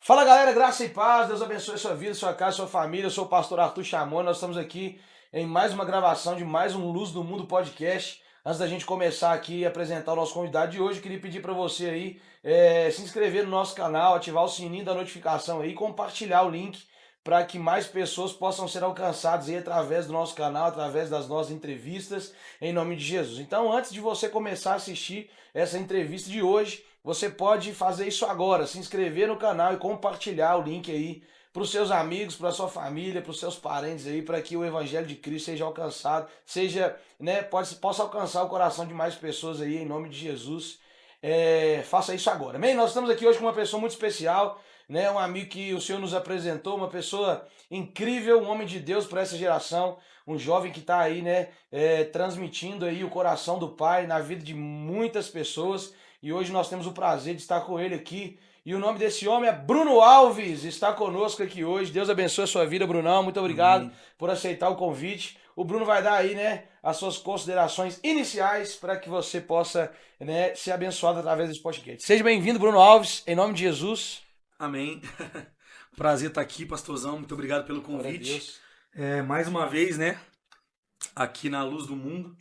Fala galera, graça e paz, Deus abençoe a sua vida, sua casa, sua família. Eu sou o pastor Arthur Chamon, nós estamos aqui em mais uma gravação de mais um Luz do Mundo podcast. Antes da gente começar aqui e apresentar o nosso convidado de hoje, eu queria pedir para você aí se inscrever no nosso canal, ativar o sininho da notificação aí e compartilhar o link para que mais pessoas possam ser alcançadas aí através do nosso canal, através das nossas entrevistas, em nome de Jesus. Então, antes de você começar a assistir essa entrevista de hoje, você pode fazer isso agora, se inscrever no canal e compartilhar o link aí para os seus amigos, para a sua família, para os seus parentes aí, para que o evangelho de Cristo seja alcançado, seja, né, possa alcançar o coração de mais pessoas aí, em nome de Jesus. Faça isso agora. Amém? Nós estamos aqui hoje com uma pessoa muito especial, né, um amigo que o Senhor nos apresentou, uma pessoa incrível, um homem de Deus para essa geração, um jovem que está aí, né, transmitindo aí o coração do Pai na vida de muitas pessoas. E hoje nós temos o prazer de estar com ele aqui. E o nome desse homem é Bruno Alves, está conosco aqui hoje. Deus abençoe a sua vida, Brunão. Muito obrigado Amém. por aceitar o convite. O Bruno vai dar aí, né, as suas considerações iniciais para que você possa, né, ser abençoado através desse podcast. Seja bem-vindo, Bruno Alves, em nome de Jesus. Amém. Prazer estar aqui, pastorzão. Muito obrigado pelo Glória a convite. Deus. Mais uma vez, né? Aqui na Luz do Mundo.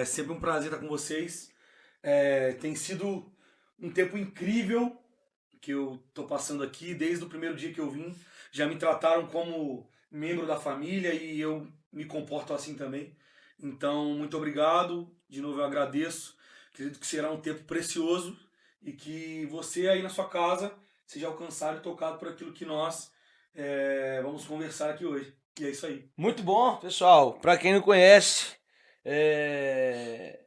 Sempre um prazer estar com vocês. Tem sido um tempo incrível que eu tô passando aqui. Desde o primeiro dia que eu vim, já me trataram como membro da família e eu me comporto assim também. Então, muito obrigado. De novo, eu agradeço. Acredito que será um tempo precioso e que você aí na sua casa seja alcançado e tocado por aquilo que nós vamos conversar aqui hoje. E é isso aí. Muito bom, pessoal. Para quem não conhece, é,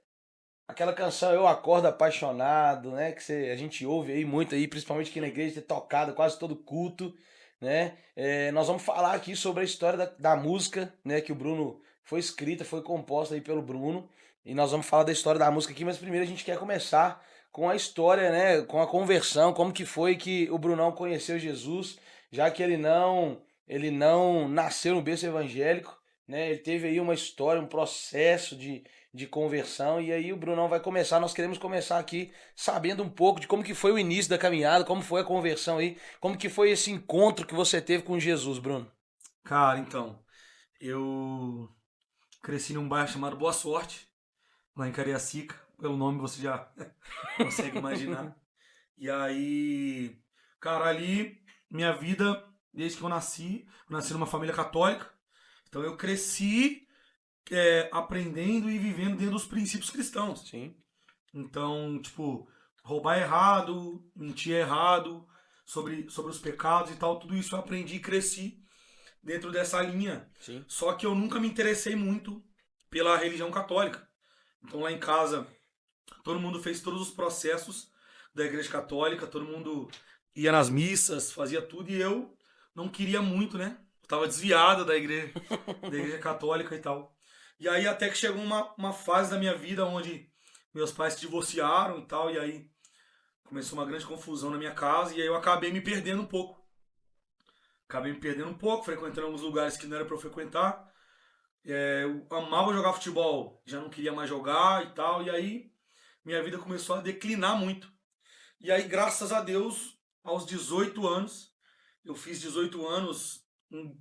aquela canção Eu Acordo Apaixonado, né? A gente ouve aí muito aí, principalmente aqui na igreja, ter tocado quase todo culto, né? Nós vamos falar aqui sobre a história da música, né? Que o Bruno foi escrita, foi composta aí pelo Bruno. E nós vamos falar da história da música aqui, mas primeiro a gente quer começar com a história, né? Com a conversão, como que foi que o Brunão conheceu Jesus, já que ele não nasceu no berço evangélico, né? Ele teve aí uma história, um processo de conversão. E aí o Brunão vai começar. Nós queremos começar aqui sabendo um pouco de como que foi o início da caminhada, como foi a conversão aí, como que foi esse encontro que você teve com Jesus, Bruno. Cara, então, eu cresci num bairro chamado Boa Sorte, lá em Cariacica. Pelo nome você já consegue imaginar. E aí, cara, ali, minha vida, desde que eu nasci numa família católica. Então eu cresci aprendendo e vivendo dentro dos princípios cristãos. Sim, Então, tipo, roubar é errado, mentir é errado, sobre os pecados e tal, tudo isso eu aprendi e cresci dentro dessa linha. sim. Só que eu nunca me interessei muito pela religião católica. Então lá em casa, todo mundo fez todos os processos da igreja católica, todo mundo ia nas missas, fazia tudo e eu não queria muito, né? Eu tava desviado da igreja católica e tal. E aí até que chegou uma fase da minha vida onde meus pais se divorciaram e tal, e aí começou uma grande confusão na minha casa, e aí eu acabei me perdendo um pouco. Acabei me perdendo um pouco, frequentando alguns lugares que não era para eu frequentar. Eu amava jogar futebol, já não queria mais jogar e tal, e aí minha vida começou a declinar muito. E aí, graças a Deus, aos 18 anos, eu fiz 18 anos em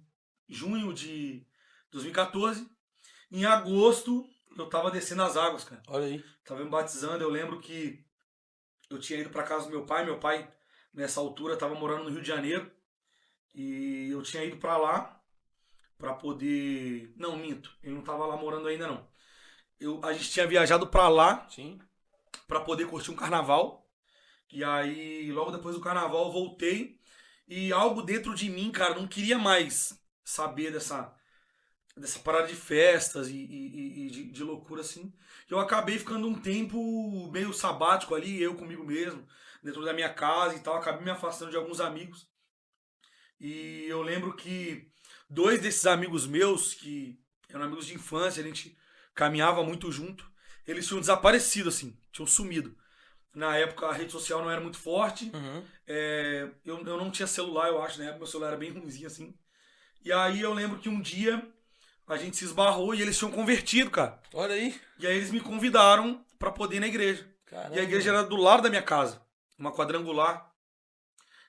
junho de 2014. Em agosto, eu tava descendo as águas, cara. Olha aí. Tava me batizando. Eu lembro que eu tinha ido para casa do meu pai. Meu pai, nessa altura, tava morando no Rio de Janeiro. E eu tinha ido para lá para poder. Não, minto. Ele não tava lá morando ainda, não. A gente tinha viajado para lá Sim. para poder curtir um carnaval. E aí, logo depois do carnaval, eu voltei. E algo dentro de mim, cara, não queria mais saber dessa parada de festas e de loucura assim. Eu acabei ficando um tempo meio sabático ali, eu comigo mesmo, dentro da minha casa e tal. Acabei me afastando de alguns amigos. E eu lembro que dois desses amigos meus, que eram amigos de infância, a gente caminhava muito junto, eles tinham desaparecido, assim, tinham sumido. Na época a rede social não era muito forte. Uhum. Eu não tinha celular, eu acho, né? Meu celular era bem ruimzinho assim. E aí eu lembro que um dia a gente se esbarrou e eles tinham convertido, cara. Olha aí. E aí eles me convidaram pra poder ir na igreja. E a Caramba, igreja mano. era do lado da minha casa, uma quadrangular.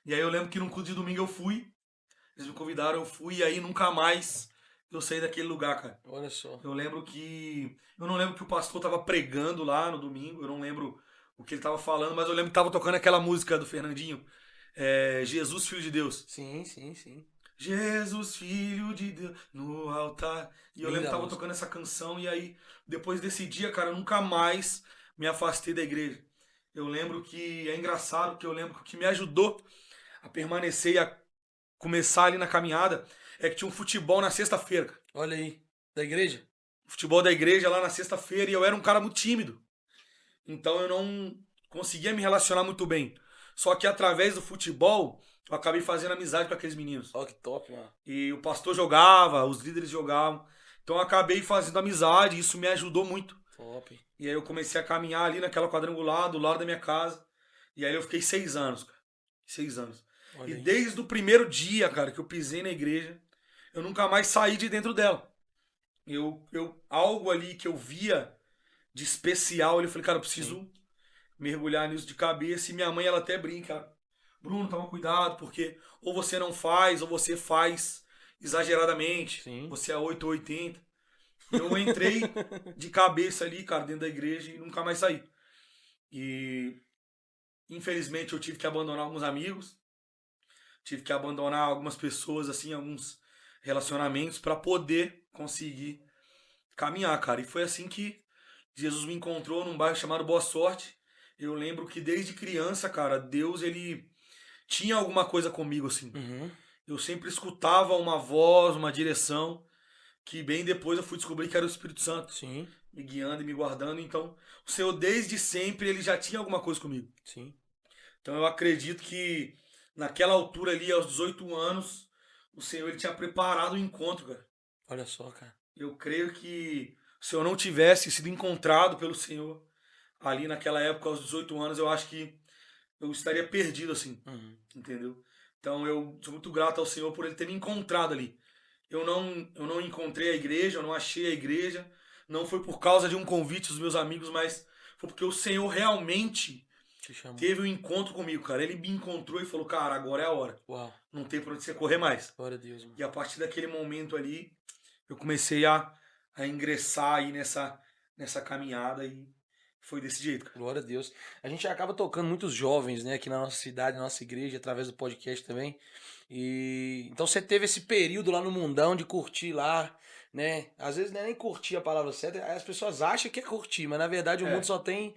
E aí eu lembro que num culto de domingo eu fui, eles me convidaram, eu fui, e aí nunca mais eu saí daquele lugar, cara. Olha só. Eu não lembro que o pastor tava pregando lá no domingo, eu não lembro o que ele tava falando, mas eu lembro que tava tocando aquela música do Fernandinho, Jesus, Filho de Deus. Sim, sim, sim. Jesus, Filho de Deus, no altar. E eu lembro Linda que tava música. tocando essa canção, e aí, depois desse dia, cara, eu nunca mais me afastei da igreja. Eu lembro que é engraçado, que eu lembro que o que me ajudou a permanecer e a começar ali na caminhada é que tinha um futebol na sexta-feira, cara. Olha aí. Da igreja? Futebol da igreja lá na sexta-feira, e eu era um cara muito tímido. Então eu não conseguia me relacionar muito bem. Só que através do futebol, eu acabei fazendo amizade com aqueles meninos. Ó, que top, mano. E o pastor jogava, os líderes jogavam. Então eu acabei fazendo amizade, e isso me ajudou muito. Top. E aí eu comecei a caminhar ali naquela quadrangular, do lado da minha casa. E aí eu fiquei 6 anos, cara. 6 anos. Olha E aí. desde o primeiro dia, cara, que eu pisei na igreja, eu nunca mais saí de dentro dela. Algo ali que eu via de especial, eu falei, cara, eu preciso Sim. mergulhar nisso de cabeça. E minha mãe, ela até brinca, Bruno, toma cuidado, porque ou você não faz, ou você faz exageradamente. Sim. Você é 8 ou 80. Eu entrei de cabeça ali, cara, dentro da igreja e nunca mais saí. E infelizmente eu tive que abandonar alguns amigos, tive que abandonar algumas pessoas, assim, alguns relacionamentos para poder conseguir caminhar, cara. E foi assim que Jesus me encontrou num bairro chamado Boa Sorte. Eu lembro que desde criança, cara, Deus, ele tinha alguma coisa comigo, assim. Uhum. Eu sempre escutava uma voz, uma direção, que bem depois eu fui descobrir que era o Espírito Santo, Sim. me guiando e me guardando. Então, o Senhor, desde sempre, ele já tinha alguma coisa comigo. Sim. Então, eu acredito que naquela altura ali, aos 18 anos, o Senhor, ele tinha preparado o encontro, cara. Olha só, cara. Eu creio que se eu não tivesse sido encontrado pelo Senhor ali naquela época, aos 18 anos, eu acho que eu estaria perdido assim, Uhum. entendeu? Então eu sou muito grato ao Senhor por ele ter me encontrado ali. Eu não encontrei a igreja, eu não achei a igreja, não foi por causa de um convite dos meus amigos, mas foi porque o Senhor realmente Te chamou. teve um encontro comigo, cara. Ele me encontrou e falou, cara, agora é a hora. Uau. Não tem pra onde você correr mais. Glória a Deus, mano. E a partir daquele momento ali, eu comecei a ingressar aí nessa caminhada e foi desse jeito, cara. Glória a Deus. A gente acaba tocando muitos jovens, né, aqui na nossa cidade, na nossa igreja, através do podcast também. E então você teve esse período lá no mundão de curtir lá, né? Às vezes não é nem curtir a palavra certa, as pessoas acham que é curtir, mas na verdade o mundo É, só tem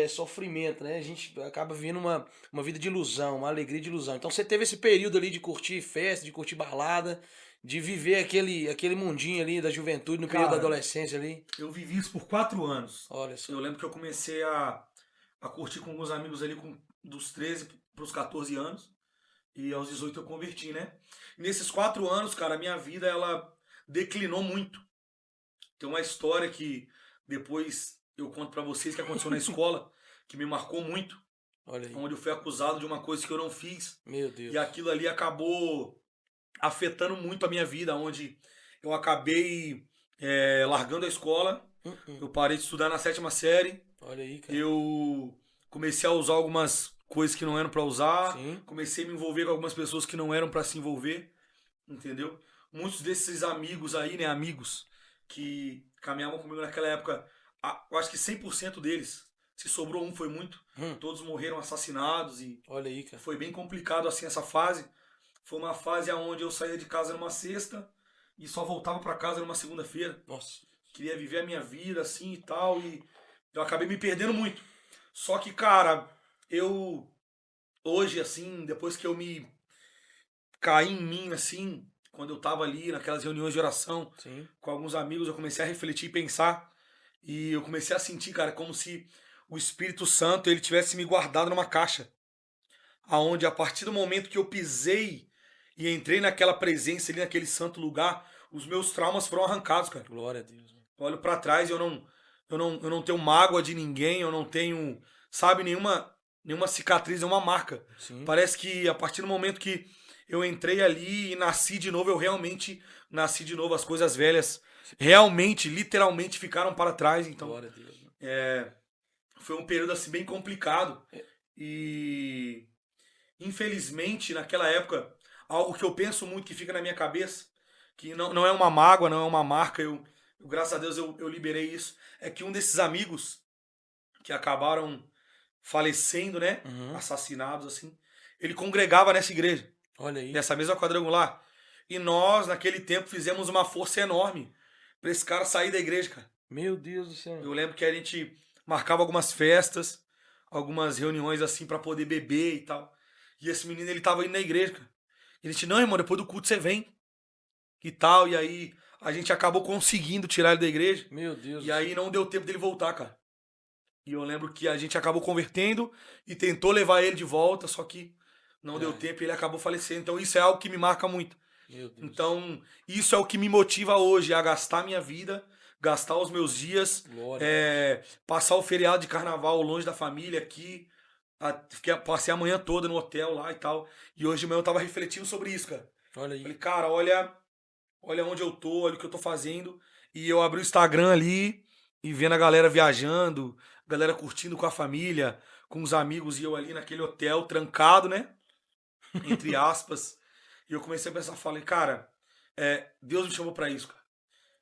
sofrimento, né? A gente acaba vivendo uma vida de ilusão, uma alegria de ilusão. Então você teve esse período ali de curtir festa, de curtir balada, de viver aquele mundinho ali da juventude no período da cara, adolescência ali. eu vivi isso por 4 anos. Olha Eu só. lembro que eu comecei a curtir com alguns amigos ali dos 13 para os 14 anos. E aos 18 eu converti, né? Nesses 4 anos, cara, a minha vida ela declinou muito. Tem uma história que depois eu conto pra vocês que aconteceu na escola, que me marcou muito, Olha aí. onde eu fui acusado de uma coisa que eu não fiz. Meu E Deus. aquilo ali acabou afetando muito a minha vida, onde eu acabei largando a escola, Uh-uh. eu parei de estudar na 7ª série, Olha aí, cara. eu comecei a usar algumas coisas que não eram para usar, Sim. comecei a me envolver com algumas pessoas que não eram para se envolver, entendeu? Muitos desses amigos aí, né, amigos que caminhavam comigo naquela época, eu acho que 100% deles, se sobrou um foi muito, Hum. todos morreram assassinados e Olha aí, cara. foi bem complicado assim essa fase. Foi uma fase onde eu saía de casa numa sexta e só voltava para casa numa segunda-feira. Nossa. Queria viver a minha vida assim e tal, e eu acabei me perdendo muito. Só que, cara, eu hoje, assim, depois que eu me caí em mim, assim, quando eu tava ali naquelas reuniões de oração Sim. com alguns amigos, eu comecei a refletir e pensar, e eu comecei a sentir, cara, como se o Espírito Santo ele tivesse me guardado numa caixa, aonde a partir do momento que eu pisei e entrei naquela presença ali, naquele santo lugar, os meus traumas foram arrancados, cara. Glória a Deus, mano. Eu olho pra trás e eu não tenho mágoa de ninguém, eu não tenho, sabe, nenhuma cicatriz, nenhuma marca. Sim. Parece que a partir do momento que eu entrei ali e nasci de novo, eu realmente nasci de novo. As coisas velhas realmente, literalmente ficaram para trás. Então, Glória a Deus, mano. foi um período assim bem complicado. É, E infelizmente, naquela época, algo que eu penso muito, que fica na minha cabeça, que não é uma mágoa, não é uma marca, graças a Deus eu liberei isso, é que um desses amigos que acabaram falecendo, né, Uhum. assassinados assim, ele congregava nessa igreja, Olha aí. nessa mesma quadrangular. E nós, naquele tempo, fizemos uma força enorme pra esse cara sair da igreja, cara. Meu Deus do céu. Eu lembro que a gente marcava algumas festas, algumas reuniões assim pra poder beber e tal. E esse menino, ele tava indo na igreja, cara. E a gente, não, irmão, depois do culto você vem e tal. E aí a gente acabou conseguindo tirar ele da igreja. Meu Deus E do céu. aí não deu tempo dele voltar, cara. E eu lembro que a gente acabou convertendo e tentou levar ele de volta, só que não Já deu é. tempo e ele acabou falecendo. Então isso é algo que me marca muito. Meu Deus. Então, isso é o que me motiva hoje, a gastar minha vida, gastar os meus dias, Glória a Deus. passar o feriado de carnaval longe da família aqui. Passei a manhã toda no hotel lá e tal. E hoje de manhã eu tava refletindo sobre isso, cara. Olha aí. Falei, cara, olha onde eu tô, olha o que eu tô fazendo. E eu abri o Instagram ali e vendo a galera viajando, galera curtindo com a família, com os amigos, e eu ali naquele hotel trancado, né? Entre aspas. E eu comecei a pensar, falei, cara, Deus me chamou pra isso, cara.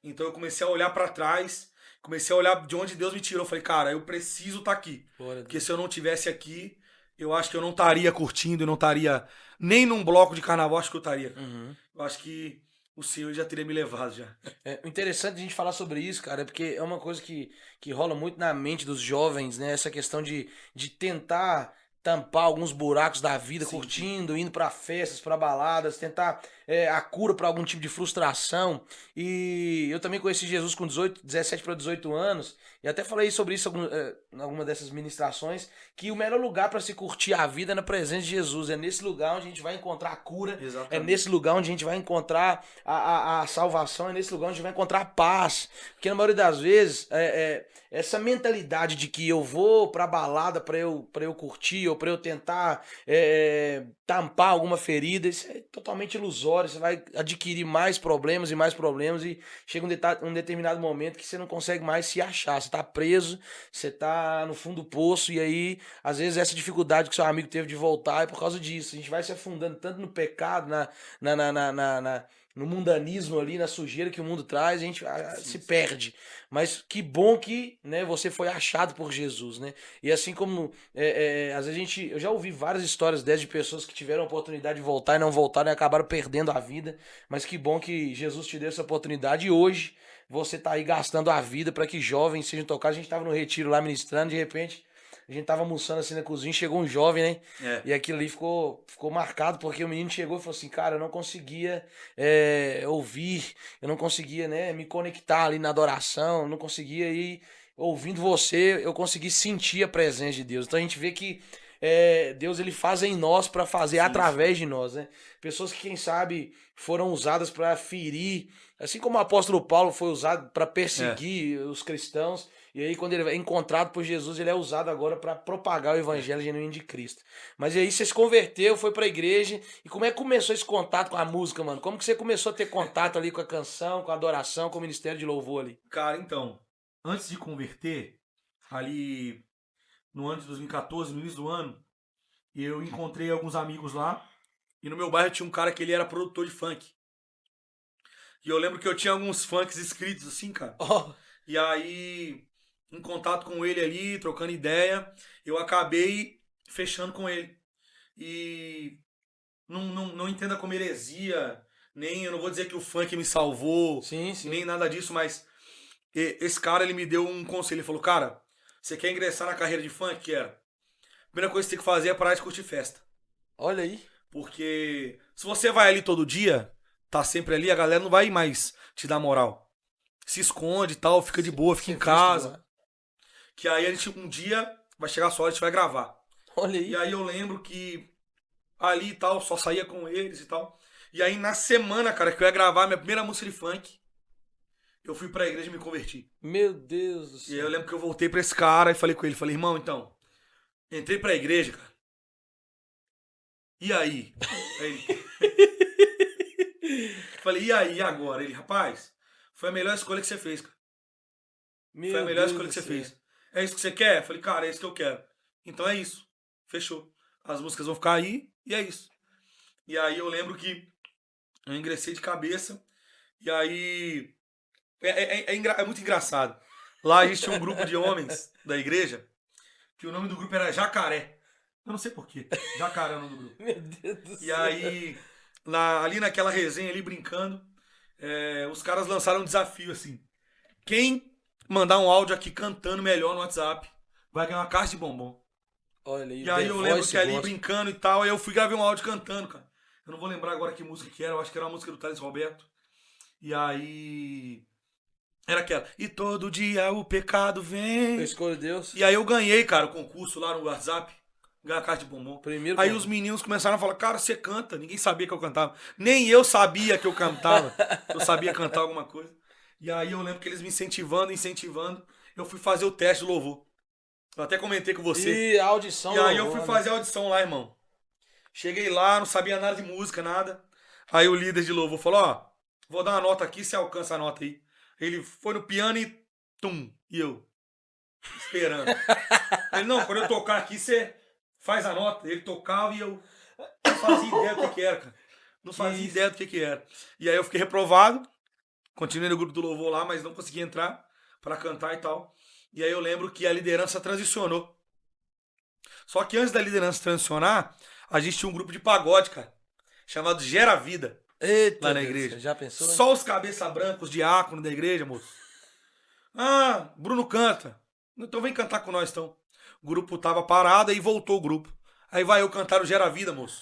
Então eu comecei a olhar pra trás, comecei a olhar de onde Deus me tirou. Falei, cara, eu preciso estar aqui. Glória a Porque Deus. se eu não tivesse aqui, eu acho que eu não estaria curtindo, eu não estaria nem num bloco de carnaval, acho que eu estaria, cara. Uhum. Eu acho que o Senhor já teria me levado já. É, o interessante de a gente falar sobre isso, cara, é porque é uma coisa que rola muito na mente dos jovens, né? Essa questão de tentar tampar alguns buracos da vida, Sim, sim. curtindo, indo pra festas, pra baladas, tentar a cura pra algum tipo de frustração. E eu também conheci Jesus com 17 para 18 anos, e até falei sobre isso em alguma dessas ministrações, que o melhor lugar pra se curtir a vida é na presença de Jesus. É nesse lugar onde a gente vai encontrar a cura, é nesse Exatamente. lugar onde a gente vai encontrar a salvação, é nesse lugar onde a gente vai encontrar paz. Porque na maioria das vezes, essa mentalidade de que eu vou pra balada pra eu curtir ou pra eu tentar tampar alguma ferida, isso é totalmente ilusório. Você vai adquirir mais problemas e mais problemas e chega um determinado momento que você não consegue mais se achar. Você tá preso, você tá no fundo do poço e aí, às vezes, essa dificuldade que seu amigo teve de voltar é por causa disso. A gente vai se afundando tanto no pecado, no mundanismo ali, na sujeira que o mundo traz, a gente Sim, se sim. perde. Mas que bom que, né, você foi achado por Jesus, né? E assim como às vezes eu já ouvi várias histórias dessas de pessoas que tiveram a oportunidade de voltar e não voltaram e acabaram perdendo a vida. Mas que bom que Jesus te deu essa oportunidade e hoje você tá aí gastando a vida para que jovens sejam tocados. A gente tava no retiro lá ministrando, de repente a gente tava almoçando assim na cozinha, chegou um jovem, né? É. E aquilo ali ficou marcado porque o menino chegou e falou assim, cara, eu não conseguia ouvir, eu não conseguia, né, me conectar ali na adoração, eu não conseguia ir ouvindo você, eu consegui sentir a presença de Deus. Então a gente vê que Deus ele faz em nós para fazer Sim, sim. através de nós, né? Pessoas que quem sabe foram usadas para ferir, assim como o apóstolo Paulo foi usado para É, perseguir os cristãos. E aí, quando ele é encontrado por Jesus, ele é usado agora para propagar o é. evangelho genuíno de Cristo. Mas e aí, você se converteu, foi para a igreja. E como é que começou esse contato com a música, mano? Como que você começou a ter contato ali com a canção, com a adoração, com o ministério de louvor ali? Cara, então, antes de converter, ali no ano de 2014, no início do ano, eu encontrei alguns amigos lá. E no meu bairro tinha um cara que ele era produtor de funk. E eu lembro que eu tinha alguns funks escritos assim, cara. Oh, E aí, em contato com ele ali, trocando ideia, eu acabei fechando com ele. E não entenda como heresia, nem eu não vou dizer que o funk me salvou, sim, nem sim. nada disso, mas esse cara ele me deu um conselho. Ele falou, cara, você quer ingressar na carreira de funk? Quero. A primeira coisa que você tem que fazer é parar de curtir festa. Olha aí. Porque se você vai ali todo dia, tá sempre ali, a galera não vai mais te dar moral. Se esconde e tal, fica de boa, fica em Ser visto do casa. ar. Que aí a gente um dia vai chegar a sua hora, a gente vai gravar. Olha E aí. aí eu lembro que ali e tal, só saía com eles e tal. E aí na semana, cara, que eu ia gravar minha primeira música de funk, eu fui pra igreja e me converti. Meu Deus do E aí eu céu. lembro que eu voltei pra esse cara e falei com ele, falei, irmão, então, entrei pra igreja, cara. E aí? Aí ele, falei, e aí, e agora? Ele, rapaz, foi a melhor escolha que você fez, cara. Foi a Meu melhor Deus escolha do que você céu. fez. É isso que você quer? Eu falei, cara, é isso que eu quero. Então é isso. Fechou. As músicas vão ficar aí E é isso. E aí eu lembro que eu ingressei de cabeça. E aí. É muito engraçado. Lá a gente tinha um grupo de homens da igreja, que o nome do grupo era Jacaré. Eu não sei porquê. Jacaré é o nome do grupo. Meu Deus do E céu. aí, ali naquela resenha ali, brincando, os caras lançaram um desafio assim. Quem mandar um áudio aqui cantando melhor no WhatsApp vai ganhar uma caixa de bombom. Olha aí, E aí The eu lembro Voice que ali gospel. brincando e tal, aí eu fui gravar um áudio cantando, cara. Eu não vou lembrar agora que música que era, eu acho que era uma música do Thales Roberto. E aí. Era aquela. E todo dia o pecado Eu vem. escolho Deus. E aí eu ganhei, cara, o concurso lá no WhatsApp. Ganhei a caixa de bombom. Primeiro Aí concurso. os meninos começaram a falar, cara, você canta. Ninguém sabia que eu cantava. Nem eu sabia que eu cantava. Eu sabia cantar alguma coisa. E aí eu lembro que eles me incentivando. Eu fui fazer o teste do louvor. Eu até comentei com você. E a audição. E aí eu louvor, fui né? fazer a audição lá, irmão. Cheguei lá, não sabia nada de música, nada. Aí o líder de louvor falou, ó, vou dar uma nota aqui, você alcança a nota aí. Ele foi no piano e tum. E eu, esperando. Ele, não, quando eu tocar aqui, você faz a nota. Ele tocava e eu não fazia ideia do que era, cara. Não fazia isso? ideia do que era. E aí eu fiquei reprovado. Continuei no grupo do louvor lá, mas não consegui entrar pra cantar e tal. E aí eu lembro que a liderança transicionou. Só que antes da liderança transicionar, a gente tinha um grupo de pagode, cara. Chamado Gera Vida. Eita, Lá na Deus, igreja. já pensou? Hein? Só os cabeça brancos, diácono da igreja, moço. Ah, Bruno canta. Então vem cantar com nós, então. O grupo tava parado e voltou o grupo. Aí vai eu cantar o Gera Vida, moço.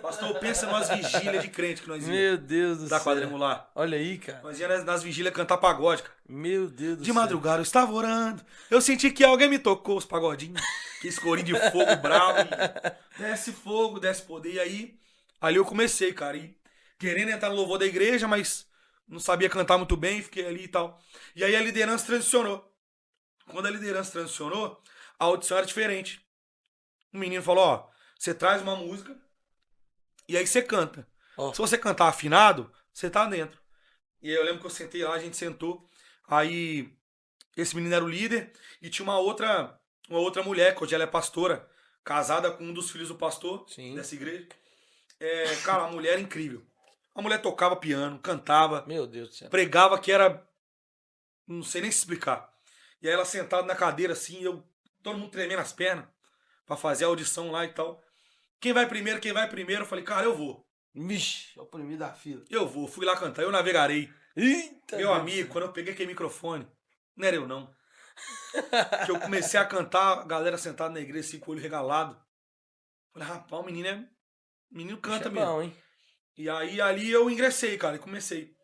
Pastor, pensa nas vigílias de crente que nós íamos. Meu Deus do Da céu. quadrangular. Olha aí, cara. Nós íamos nas vigílias cantar pagode, cara. Meu Deus do De céu. madrugada eu estava orando. Eu senti que alguém me tocou os pagodinhos. Que escorinho de fogo bravo. Desce fogo, desce poder. E aí, ali eu comecei, cara. E querendo entrar no louvor da igreja, mas não sabia cantar muito bem. Fiquei ali e tal. E aí a liderança transicionou. Quando a liderança transicionou, a audição era diferente. O menino falou, ó, você traz uma música e aí você canta. Ó. Se você cantar afinado, você tá dentro. E aí eu lembro que eu sentei lá, a gente sentou. Aí esse menino era o líder e tinha uma outra mulher, que hoje ela é pastora, casada com um dos filhos do pastor Sim. dessa igreja. Cara, uma mulher incrível. A mulher tocava piano, cantava, Meu Deus do céu. pregava que era... Não sei nem se explicar. E aí ela sentada na cadeira assim, todo mundo tremendo as pernas pra fazer a audição lá e tal. Quem vai primeiro? Eu falei, cara, eu vou. Vixe, é o primeiro da fila. Eu vou, fui lá cantar, eu navegarei. Eita, Meu Deus amigo, do céu. quando eu peguei aquele microfone, não era eu não. Que eu comecei a cantar, a galera sentada na igreja, assim, com o olho regalado. Falei, rapaz, o menino canta Bicho é mesmo. bom, hein? E aí ali eu ingressei, cara, e comecei.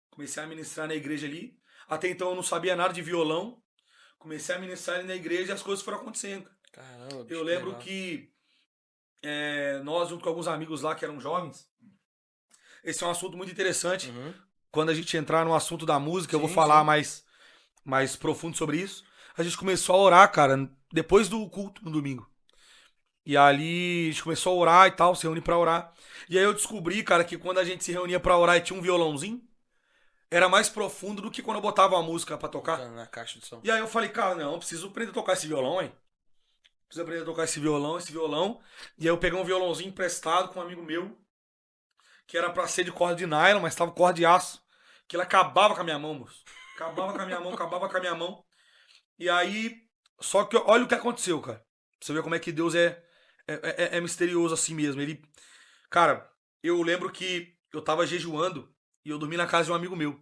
Comecei a ministrar na igreja ali. Até então eu não sabia nada de violão. Comecei a ministrar ali na igreja e as coisas foram acontecendo. Caramba, bicho, Eu lembro legal. que nós, junto com alguns amigos lá que eram jovens, esse é um assunto muito interessante. Uhum. Quando a gente entrar no assunto da música, eu vou Sim, falar sim. mais profundo sobre isso. A gente começou a orar, cara, depois do culto no domingo. E ali a gente começou a orar e tal, se reunir pra orar. E aí eu descobri, cara, que quando a gente se reunia pra orar e tinha um violãozinho, era mais profundo do que quando eu botava uma música pra tocar. Tocando na caixa de som. E aí eu falei, cara, não, eu preciso aprender a tocar esse violão, hein? Preciso aprender a tocar esse violão. E aí eu peguei um violãozinho emprestado com um amigo meu, que era pra ser de corda de nylon, mas tava corda de aço. Que ele acabava com a minha mão, moço. Acabava com a minha mão. E aí, só que olha o que aconteceu, cara. Pra você ver como é que Deus é misterioso assim mesmo. Cara, eu lembro que eu tava jejuando e eu dormi na casa de um amigo meu.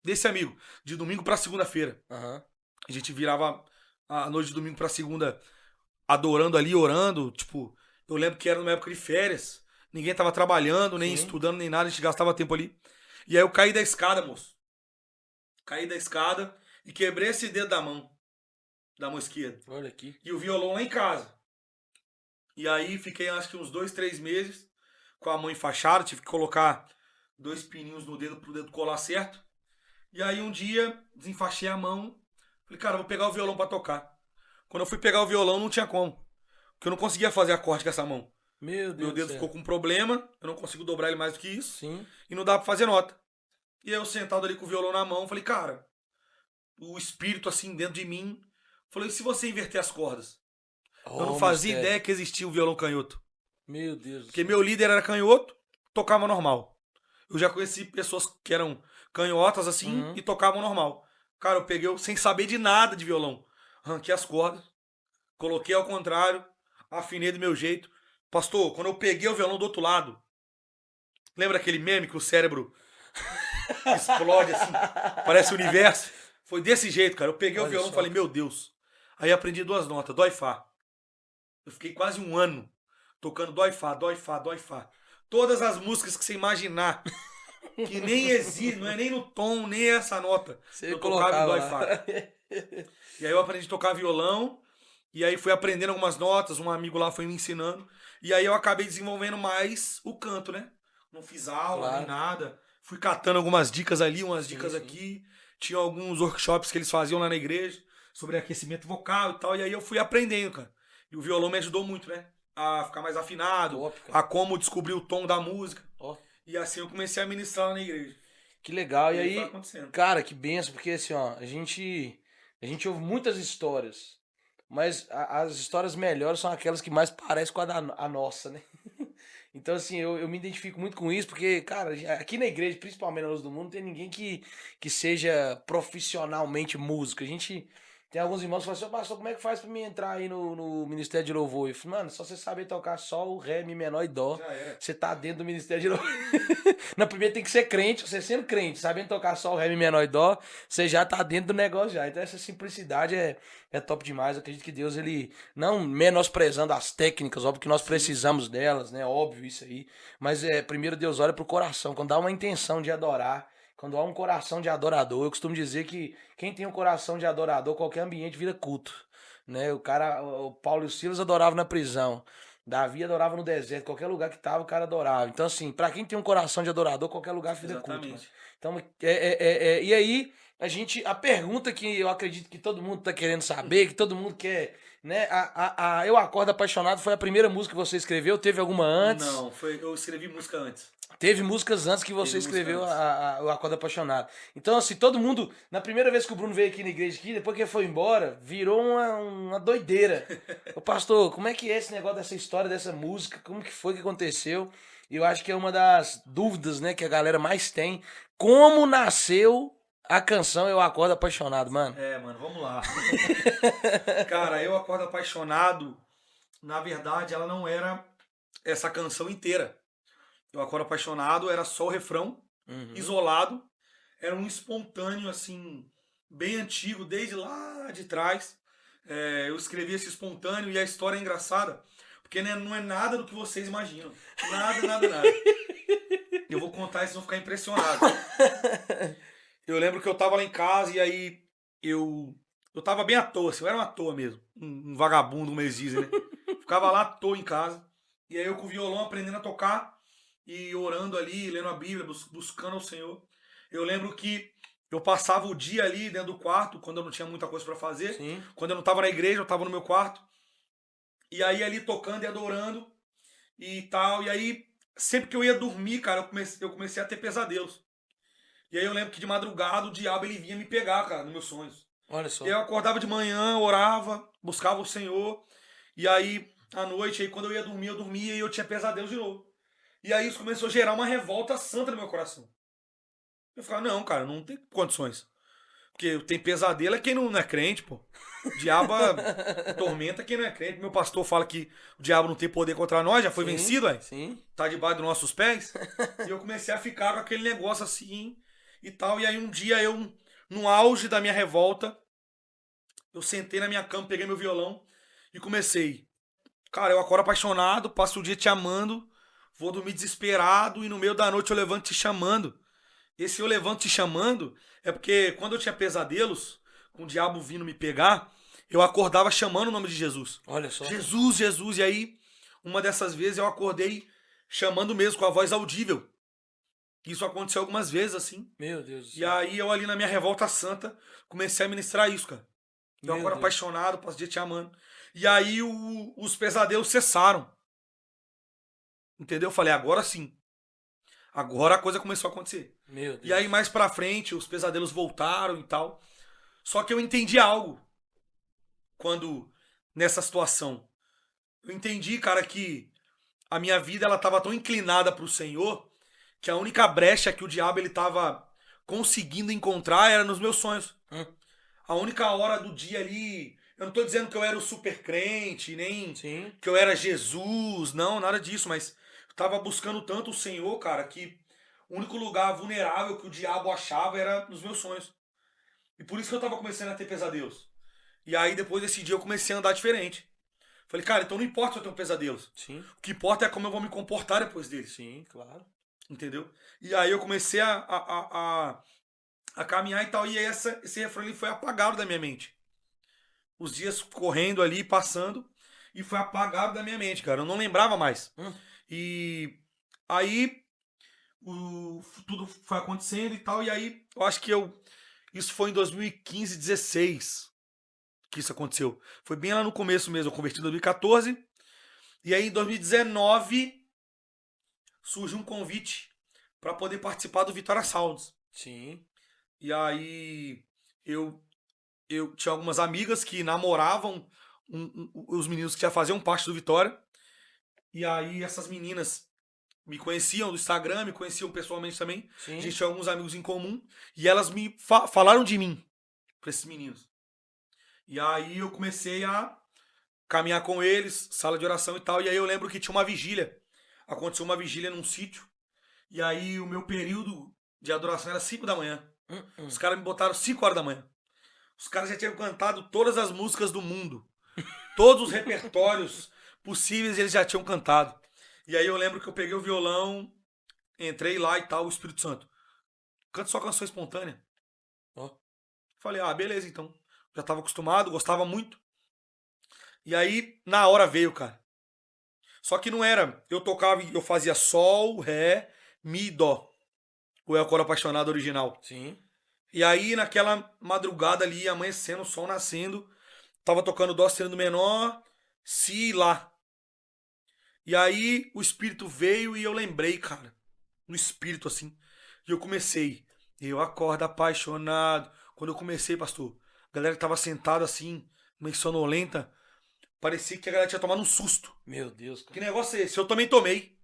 Desse amigo, de domingo pra segunda-feira. Aham. A gente virava a noite de domingo pra segunda adorando ali, orando. Tipo, eu lembro que era numa época de férias. Ninguém tava trabalhando, nem Sim. estudando, nem nada. A gente gastava tempo ali. E aí eu caí da escada, moço. Caí da escada e quebrei esse dedo da mão esquerda. Olha aqui. E o violão lá em casa. E aí fiquei acho que uns 2, 3 meses com a mão enfaixada. Tive que colocar 2 pininhos no dedo pro dedo colar certo. E aí um dia desenfaixei a mão. Falei, cara, vou pegar o violão pra tocar. Quando eu fui pegar o violão não tinha como. Porque eu não conseguia fazer acorde com essa mão. Meu Deus Meu do dedo céu. ficou com problema. Eu não consigo dobrar ele mais do que isso. Sim. E não dá pra fazer nota. E aí eu sentado ali com o violão na mão, falei, cara, o espírito assim dentro de mim. Falei, e se você inverter as cordas? Eu não fazia ideia que existia o violão canhoto. Meu Deus do Porque céu. meu líder era canhoto, tocava normal. Eu já conheci pessoas que eram canhotas assim Uhum. e tocavam normal. Cara, eu peguei sem saber de nada de violão. Arranquei as cordas, coloquei ao contrário, afinei do meu jeito. Pastor, quando eu peguei o violão do outro lado, lembra aquele meme que o cérebro explode assim, parece o universo? Foi desse jeito, cara. Eu peguei o Olha violão e só, falei, cara. meu Deus. Aí aprendi 2 notas, dó e fá. Eu fiquei quase um ano tocando dó e fá, dó e fá, dó e fá. Todas as músicas que você imaginar, que nem existe, não é nem no tom, nem essa nota. Você Eu tocava em colocava dó e lá. fá. E aí eu aprendi a tocar violão, e aí fui aprendendo algumas notas, um amigo lá foi me ensinando, e aí eu acabei desenvolvendo mais o canto, né? Não fiz aula nem Claro. nada. Fui catando algumas dicas ali, umas Sim, dicas sim. aqui. Tinha alguns workshops que eles faziam lá na igreja sobre aquecimento vocal e tal, e aí eu fui aprendendo, cara. E o violão me ajudou muito, né? A ficar mais afinado, Top, cara. a como descobrir o tom da música. Ó, E assim eu comecei a ministrar lá na igreja. que legal. E E aí foi aí, acontecendo. cara, que benção, porque assim, ó, a gente ouve muitas histórias, mas as histórias melhores são aquelas que mais parecem com a nossa, né? Então, assim, eu me identifico muito com isso, porque, cara, aqui na igreja, principalmente na Luz do Mundo, não tem ninguém que seja profissionalmente músico. A gente tem alguns irmãos que falam assim, pastor, como é que faz pra mim entrar aí no Ministério de Louvor? Eu falo, mano, só você saber tocar só o Ré, Mi menor e Dó, Já era. você tá dentro do Ministério de Louvor. Na primeira tem que ser crente, você sendo crente, sabendo tocar só o Ré, Mi menor e Dó, você já tá dentro do negócio já. Então essa simplicidade é top demais. Eu acredito que Deus, ele, não menosprezando as técnicas, óbvio que nós Sim. precisamos delas, né? Óbvio isso aí. Mas primeiro Deus olha pro coração. Quando há uma intenção de adorar, quando há um coração de adorador, eu costumo dizer que quem tem um coração de adorador, qualquer ambiente vira culto. Né? O Paulo e o Silas adoravam na prisão. Davi adorava no deserto, qualquer lugar que tava, o cara adorava. Então, assim, pra quem tem um coração de adorador, qualquer lugar vira culto, mano. Exatamente. Então, e aí, a pergunta que eu acredito que todo mundo tá querendo saber, que todo mundo quer, né? Eu Acordo Apaixonado foi a primeira música que você escreveu? Teve alguma antes? Não, foi, eu escrevi música antes. Teve músicas antes que você Teve música escreveu antes. o Acordo Apaixonado. Então, assim, todo mundo, na primeira vez que o Bruno veio aqui na igreja, aqui, depois que ele foi embora, virou uma doideira. Ô, pastor, como é que é esse negócio dessa história, dessa música? Como que foi que aconteceu? E eu acho que é uma das dúvidas, né, que a galera mais tem. Como nasceu a canção Eu Acordo Apaixonado, mano? É, mano, vamos lá. Cara, eu acordo apaixonado. Na verdade, ela não era essa canção inteira. Eu acordo apaixonado era só o refrão, Uhum. isolado. Era um espontâneo, assim, bem antigo, desde lá de trás. É, eu escrevi esse espontâneo e a história é engraçada, porque né, não é nada do que vocês imaginam. Nada, nada, nada. Eu vou contar e vocês vão ficar impressionados. Eu lembro que eu tava lá em casa e aí eu tava bem à toa, assim, eu era uma à toa mesmo. Um vagabundo, um mesízer, né? Ficava lá à toa em casa. E aí eu com o violão aprendendo a tocar e orando ali, lendo a Bíblia, buscando o Senhor. Eu lembro que eu passava o dia ali dentro do quarto, quando eu não tinha muita coisa pra fazer. Sim. Quando eu não tava na igreja, eu tava no meu quarto. E aí ali tocando e adorando e tal. E aí, sempre que eu ia dormir, cara, eu comecei a ter pesadelos. E aí eu lembro que de madrugada o diabo ele vinha me pegar, cara, nos meus sonhos. Olha E aí só. eu acordava de manhã, orava, buscava o Senhor. E aí, à noite, aí quando eu ia dormir, eu dormia e eu tinha pesadelos de novo. E aí isso começou a gerar uma revolta santa no meu coração. Eu falava, não, cara, não tem condições. Porque tem pesadelo é quem não é crente, pô. O diabo atormenta quem não é crente. Meu pastor fala que o diabo não tem poder contra nós, já foi Sim, vencido, aí. sim. Tá debaixo dos nossos pés. E eu comecei a ficar com aquele negócio assim e tal. E aí um dia eu, no auge da minha revolta, eu sentei na minha cama, peguei meu violão e comecei. Cara, eu acordo apaixonado, passo o dia te amando, vou dormir desesperado e no meio da noite eu levanto te chamando. Esse eu levanto te chamando é porque quando eu tinha pesadelos, com o diabo vindo me pegar, eu acordava chamando o nome de Jesus. Olha só. Jesus, Jesus. E aí, uma dessas vezes eu acordei chamando mesmo, com a voz audível. Isso aconteceu algumas vezes, assim. Meu Deus do E céu. aí eu ali na minha revolta santa, comecei a ministrar isso, cara. Eu Meu agora Deus. apaixonado, passo o dia te amando. E aí os pesadelos cessaram. Entendeu? Eu falei, agora sim. Agora a coisa começou a acontecer. Meu E aí Deus. mais pra frente, os pesadelos voltaram e tal. Só que eu entendi algo quando nessa situação. Eu entendi, cara, que a minha vida ela tava tão inclinada pro Senhor que a única brecha que o diabo ele tava conseguindo encontrar era nos meus sonhos. A única hora do dia ali, eu não tô dizendo que eu era o super crente, nem Sim. que eu era Jesus, não, nada disso, mas eu tava buscando tanto o Senhor, cara, que o único lugar vulnerável que o diabo achava era nos meus sonhos. E por isso que eu tava começando a ter pesadelos. E aí depois desse dia eu comecei a andar diferente. Falei, cara, então não importa se eu tenho pesadelos. Sim. O que importa é como eu vou me comportar depois deles. Sim, claro. Entendeu? E aí eu comecei a caminhar e tal. E aí esse refrão ali foi apagado da minha mente. Os dias correndo ali, passando. E foi apagado da minha mente, cara. Eu não lembrava mais. E aí tudo foi acontecendo e tal. E aí eu acho que isso foi em 2015, 16 que isso aconteceu. Foi bem lá no começo mesmo. Eu converti em 2014. E aí em 2019 surgiu um convite para poder participar do Vitória Sounds. Sim. E aí eu tinha algumas amigas que namoravam os meninos que já faziam parte do Vitória. E aí essas meninas me conheciam do Instagram, me conheciam pessoalmente também. Sim. A gente tinha alguns amigos em comum. E elas me falaram de mim para esses meninos. E aí eu comecei a caminhar com eles, sala de oração e tal. E aí eu lembro que tinha uma vigília. Aconteceu uma vigília num sítio. E aí o meu período de adoração era 5 da manhã. Os caras me botaram 5 horas da manhã. Os caras já tinham cantado todas as músicas do mundo. Todos os repertórios possíveis eles já tinham cantado. E aí eu lembro que eu peguei o violão, entrei lá e tal, o Espírito Santo. Canta só canção espontânea. Ó. Falei, beleza então. Já tava acostumado, gostava muito. E aí, na hora veio, cara. Só que não era. Eu tocava, eu fazia sol, ré, mi, dó. O El Coro Apaixonado original. Sim. E aí, naquela madrugada ali, amanhecendo, o sol nascendo, tava tocando dó sendo menor, si, lá. E aí, o espírito veio e eu lembrei, cara. No espírito, assim. E eu comecei. Eu acordo apaixonado. Quando eu comecei, pastor, a galera que tava sentada assim, meio sonolenta, parecia que a galera tinha tomado um susto. Meu Deus, Que cara. negócio é esse? Eu também tomei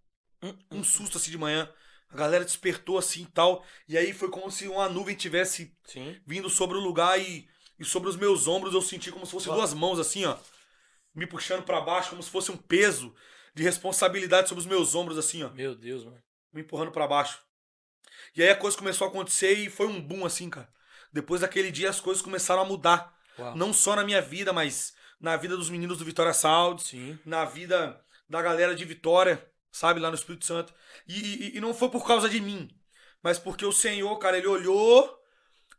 um susto assim de manhã. A galera despertou assim e tal. E aí foi como se uma nuvem tivesse Sim. vindo sobre o lugar e sobre os meus ombros eu senti como se fossem duas mãos assim, ó. Me puxando pra baixo, como se fosse um peso de responsabilidade sobre os meus ombros assim, ó. Meu Deus, mano. Me empurrando pra baixo. E aí a coisa começou a acontecer e foi um boom assim, cara. Depois daquele dia as coisas começaram a mudar. Uau. Não só na minha vida, mas na vida dos meninos do Vitória Sounds, Sim. na vida da galera de Vitória, sabe, lá no Espírito Santo. E não foi por causa de mim, mas porque o Senhor, cara, ele olhou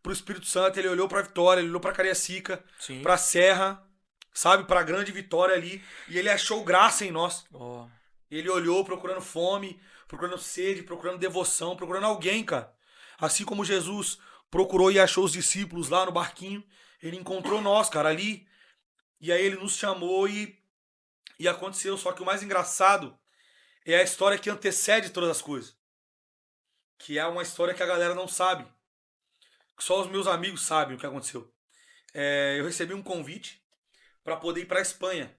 pro Espírito Santo, ele olhou pra Vitória, ele olhou pra Cariacica, Sim. pra Serra, sabe, pra grande Vitória ali, e ele achou graça em nós. Ó. Ele olhou procurando fome, procurando sede, procurando devoção, procurando alguém, cara. Assim como Jesus procurou e achou os discípulos lá no barquinho, ele encontrou nós, cara, ali. E aí ele nos chamou e aconteceu. Só que o mais engraçado é a história que antecede todas as coisas. Que é uma história que a galera não sabe. Que só os meus amigos sabem o que aconteceu. Eu recebi um convite para poder ir para Espanha.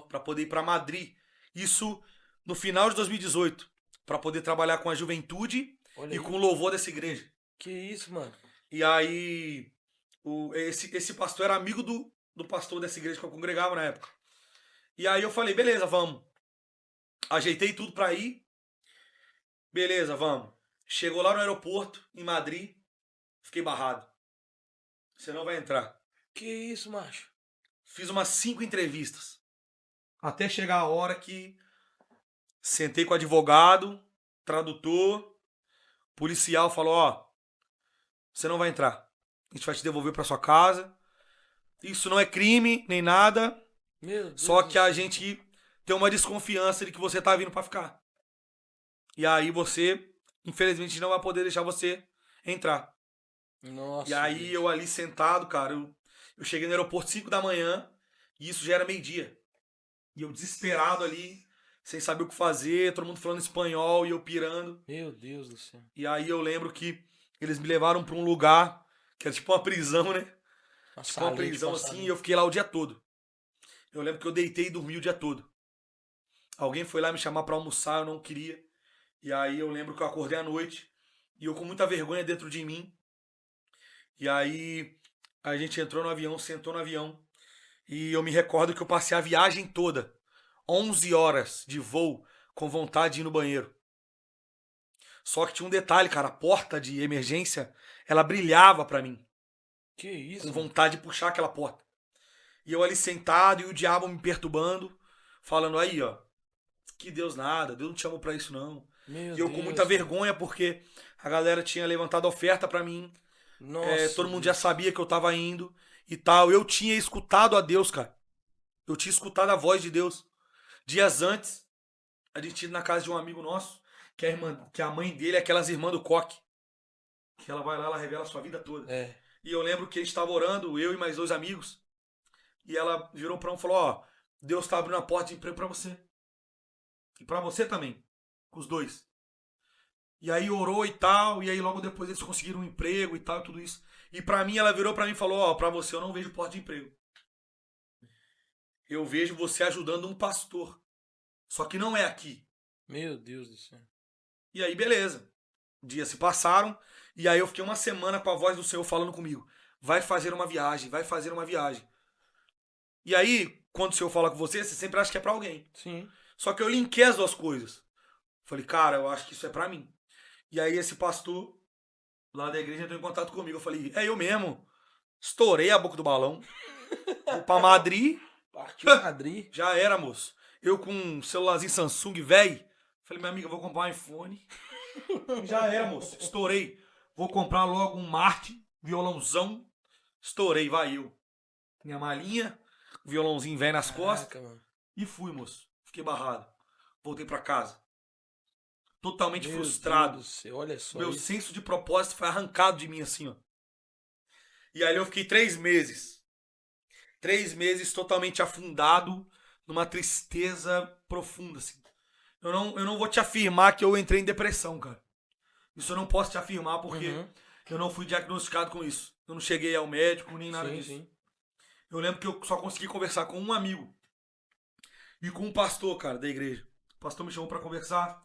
Para poder ir para Madrid. Isso no final de 2018. Para poder trabalhar com a juventude Olha e aí. com o louvor dessa igreja. Que isso, mano? E aí esse pastor era amigo do pastor dessa igreja que eu congregava na época. E aí eu falei, beleza, vamos. Ajeitei tudo pra ir. Beleza, vamos. Chegou lá no aeroporto, em Madrid. Fiquei barrado. Você não vai entrar. Que isso, macho? Fiz umas 5 entrevistas. Até chegar a hora que sentei com o advogado, tradutor, policial, falou, você não vai entrar. A gente vai te devolver pra sua casa. Isso não é crime, nem nada. Meu Deus. Só que a do céu. gente tem uma desconfiança de que você tá vindo pra ficar. E aí você, infelizmente, não vai poder deixar você entrar. Nossa. E aí Deus. eu ali sentado, cara, eu cheguei no aeroporto 5 da manhã e isso já era meio-dia. E eu desesperado ali, sem saber o que fazer, todo mundo falando espanhol e eu pirando. Meu Deus do céu. E aí eu lembro que eles me levaram pra um lugar que era tipo uma prisão, né? Uma Tipo uma salinha, prisão uma assim, salinha. e eu fiquei lá o dia todo. Eu lembro que eu deitei e dormi o dia todo. Alguém foi lá me chamar pra almoçar, eu não queria. E aí eu lembro que eu acordei à noite e eu com muita vergonha dentro de mim. E aí a gente entrou no avião, sentou no avião. E eu me recordo que eu passei a viagem toda, 11 horas de voo, com vontade de ir no banheiro. Só que tinha um detalhe, cara, a porta de emergência, ela brilhava pra mim, Que isso, com mano? vontade de puxar aquela porta. E eu ali sentado e o diabo me perturbando, falando aí, ó, que Deus nada, Deus não te chamou pra isso não. Meu E eu com muita Deus, cara. vergonha porque a galera tinha levantado oferta pra mim, Nossa, todo mundo já Deus. sabia que eu tava indo e tal. Eu tinha escutado a Deus, cara. Eu tinha escutado a voz de Deus. Dias antes, a gente ia na casa de um amigo nosso, que a mãe dele é aquelas irmãs do coque. Que ela vai lá, ela revela a sua vida toda. É. E eu lembro que a gente estava orando, eu e mais 2 amigos, e ela virou para um e falou: ó, Deus tá abrindo a porta de emprego para você. E para você também, com os dois. E aí orou e tal, e aí logo depois eles conseguiram um emprego e tal, tudo isso. E para mim ela virou para mim e falou: ó, para você eu não vejo porta de emprego. Eu vejo você ajudando um pastor. Só que não é aqui. Meu Deus do céu. E aí, beleza. Dias se passaram. E aí eu fiquei uma semana com a voz do Senhor falando comigo. Vai fazer uma viagem, vai fazer uma viagem. E aí, quando o Senhor fala com você, você sempre acha que é pra alguém. Sim. Só que eu linkei as duas coisas. Falei, cara, eu acho que isso é pra mim. E aí esse pastor lá da igreja entrou em contato comigo. Eu falei, é eu mesmo. Estourei a boca do balão. Vou pra Madrid. Partiu Madrid. Já era, moço. Eu com um celularzinho Samsung, velho. Falei, minha amiga, eu vou comprar um iPhone. Já era, moço. Estourei. Vou comprar logo um Martin, violãozão. Estourei, vai eu. Minha malinha, violãozinho velho nas costas. Caraca, mano. E fui, moço. Fiquei barrado. Voltei pra casa. Totalmente Meu frustrado. Deus do céu, olha só Meu isso. senso de propósito foi arrancado de mim assim, ó. E aí eu fiquei 3 meses. 3 meses totalmente afundado numa tristeza profunda, assim. Eu não vou te afirmar que eu entrei em depressão, cara. Isso eu não posso te afirmar porque Uhum. eu não fui diagnosticado com isso. Eu não cheguei ao médico nem nada Sim, disso. sim. Eu lembro que eu só consegui conversar com um amigo e com um pastor, cara, da igreja. O pastor me chamou pra conversar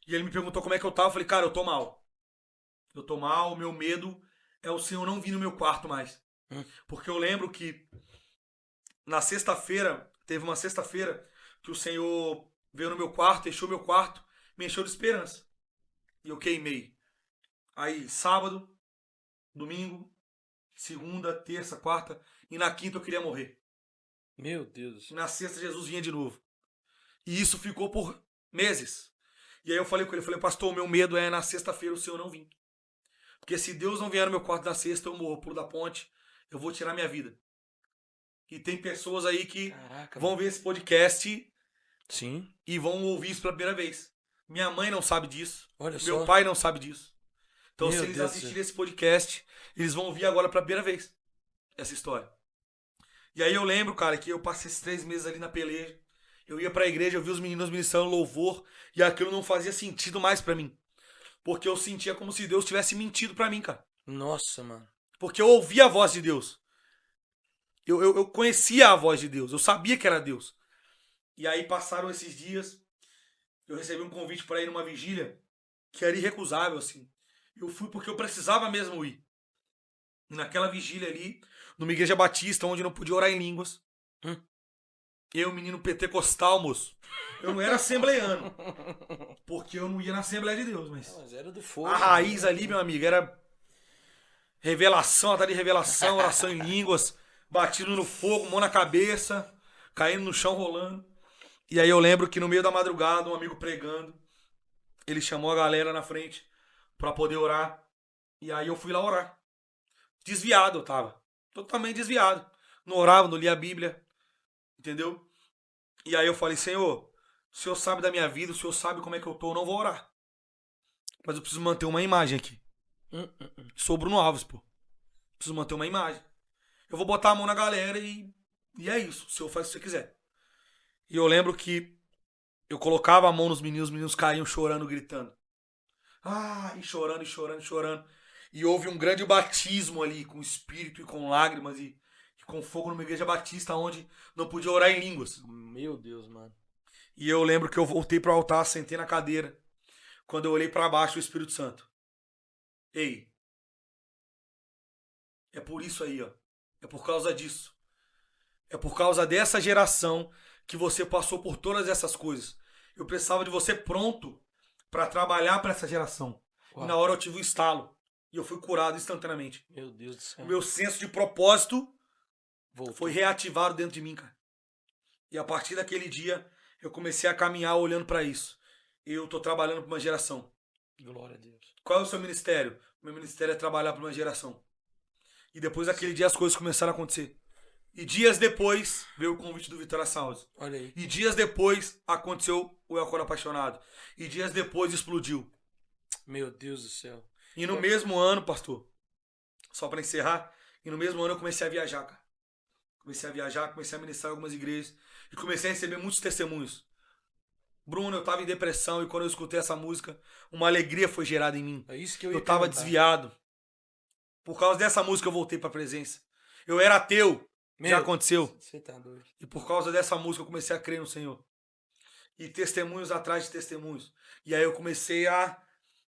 e ele me perguntou como é que eu tava. Eu falei, cara, eu tô mal. Eu tô mal, o meu medo é o Senhor não vir no meu quarto mais. Porque eu lembro que na sexta-feira, teve uma sexta-feira que o Senhor veio no meu quarto, deixou meu quarto, me encheu de esperança. E eu queimei. Aí, sábado, domingo, segunda, terça, quarta, e na quinta eu queria morrer. Meu Deus do E céu. na sexta Jesus vinha de novo. E isso ficou por meses. E aí eu falei com ele, pastor, o meu medo é na sexta-feira o Senhor não vir. Porque se Deus não vier no meu quarto na sexta, eu morro, pulo da ponte, eu vou tirar minha vida. E tem pessoas aí que Caraca, vão mano. ver esse podcast Sim. e vão ouvir isso pela primeira vez. Minha mãe não sabe disso. Olha Meu só. pai não sabe disso. Então, Meu se eles Deus do assistirem céu. esse podcast, eles vão ouvir agora pela primeira vez essa história. E aí eu lembro, cara, que eu passei esses 3 meses ali na peleja. Eu ia pra igreja, eu vi os meninos ministrando louvor e aquilo não fazia sentido mais pra mim. Porque eu sentia como se Deus tivesse mentido pra mim, cara. Nossa, mano. Porque eu ouvia a voz de Deus. Eu conhecia a voz de Deus. Eu sabia que era Deus. E aí passaram esses dias. Eu recebi um convite para ir numa vigília que era irrecusável, assim. Eu fui porque eu precisava mesmo ir. E naquela vigília ali, numa igreja batista, onde não podia orar em línguas. Eu, menino pentecostal, moço. Eu não era assembleiano. Porque eu não ia na Assembleia de Deus, mas... Mas era do fogo. A raiz ali, meu amigo, era revelação, atrás de revelação, oração em línguas, batido no fogo, mão na cabeça, caindo no chão, rolando. E aí eu lembro que no meio da madrugada, um amigo pregando, ele chamou a galera na frente pra poder orar. E aí eu fui lá orar. Desviado eu tava. Totalmente desviado. Não orava, não lia a Bíblia. Entendeu? E aí eu falei, Senhor, o Senhor sabe da minha vida, o Senhor sabe como é que eu tô, eu não vou orar. Mas eu preciso manter uma imagem aqui. Sou Bruno Alves, pô. Preciso manter uma imagem. Eu vou botar a mão na galera e é isso. O Senhor faz o que você quiser. E eu lembro que eu colocava a mão nos meninos, os meninos caíam chorando, gritando. Ah, e chorando, e chorando, e chorando. E houve um grande batismo ali, com espírito e com lágrimas e com fogo numa igreja batista, onde não podia orar em línguas. Meu Deus, mano. E eu lembro que eu voltei pro altar, sentei na cadeira. Quando eu olhei pra baixo, o Espírito Santo. Ei, é por isso aí, ó. É por causa disso. É por causa dessa geração que você passou por todas essas coisas. Eu precisava de você pronto pra trabalhar pra essa geração. E na Uau. hora eu tive um estalo. E eu fui curado instantaneamente. Meu Deus do O céu. meu senso de propósito Voltou. foi reativado dentro de mim, cara. E a partir daquele dia, eu comecei a caminhar olhando pra isso. Eu tô trabalhando pra uma geração. Glória a Deus. Qual é o seu ministério? Meu ministério é trabalhar pra uma geração. E depois daquele dia as coisas começaram a acontecer. E dias depois veio o convite do Vitória Sound. Olha aí. E dias depois aconteceu o Eu Acordo Apaixonado. E dias depois explodiu. Meu Deus do céu. E no mesmo ano, pastor, só pra encerrar, e no mesmo ano eu comecei a viajar, cara. Comecei a viajar, comecei a ministrar em algumas igrejas. E comecei a receber muitos testemunhos. Bruno, eu tava em depressão e quando eu escutei essa música, uma alegria foi gerada em mim. É isso que eu ia Eu tava perguntar. desviado. Por causa dessa música eu voltei pra presença. Eu era ateu, já aconteceu. Você tá doido. E por causa dessa música eu comecei a crer no Senhor. E testemunhos atrás de testemunhos. E aí eu comecei a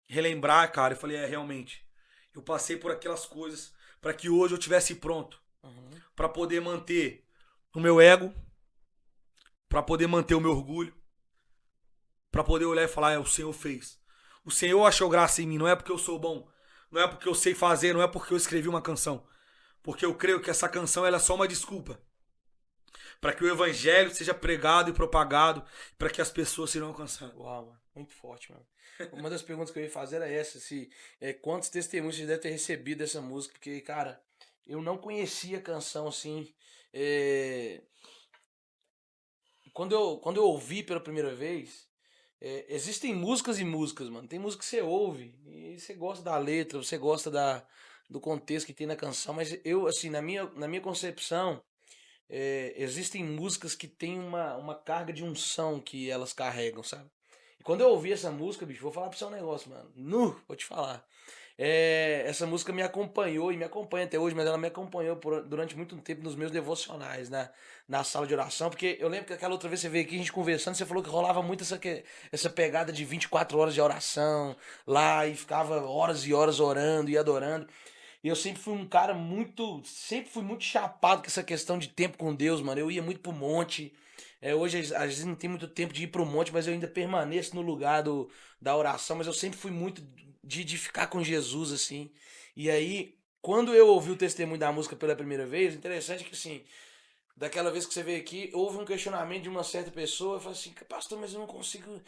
relembrar, cara. Eu falei, realmente. Eu passei por aquelas coisas para que hoje eu tivesse pronto. Uhum. Para poder manter o meu ego. Para poder manter o meu orgulho. Para poder olhar e falar, o Senhor fez. O Senhor achou graça em mim. Não é porque eu sou bom. Não é porque eu sei fazer. Não é porque eu escrevi uma canção. Porque eu creio que essa canção ela é só uma desculpa para que o evangelho seja pregado e propagado, para que as pessoas sejam alcançadas. Uau, mano. Muito forte, mano. Uma das perguntas que eu ia fazer era essa, se quantos testemunhos você deve ter recebido dessa música, porque, cara, eu não conhecia a canção assim. é, quando eu ouvi pela primeira vez, existem músicas e músicas, mano. Tem música que você ouve e você gosta da letra, você gosta do contexto que tem na canção, mas eu, assim, na minha concepção, existem músicas que têm uma carga de unção que elas carregam, sabe? E quando eu ouvi essa música, bicho, vou falar pra você um negócio, mano. Vou te falar. Essa música me acompanhou e me acompanha até hoje, mas ela me acompanhou durante muito tempo nos meus devocionais, na sala de oração, porque eu lembro que aquela outra vez você veio aqui, a gente conversando, você falou que rolava muito essa pegada de 24 horas de oração lá e ficava horas e horas orando e adorando. E eu sempre fui um cara sempre fui muito chapado com essa questão de tempo com Deus, mano. Eu ia muito pro monte. Hoje, às vezes, não tem muito tempo de ir pro monte, mas eu ainda permaneço no lugar da oração. Mas eu sempre fui muito de ficar com Jesus, assim. E aí, quando eu ouvi o testemunho da música pela primeira vez, interessante que, assim, daquela vez que você veio aqui, houve um questionamento de uma certa pessoa. Eu falei assim, pastor, mas eu não consigo.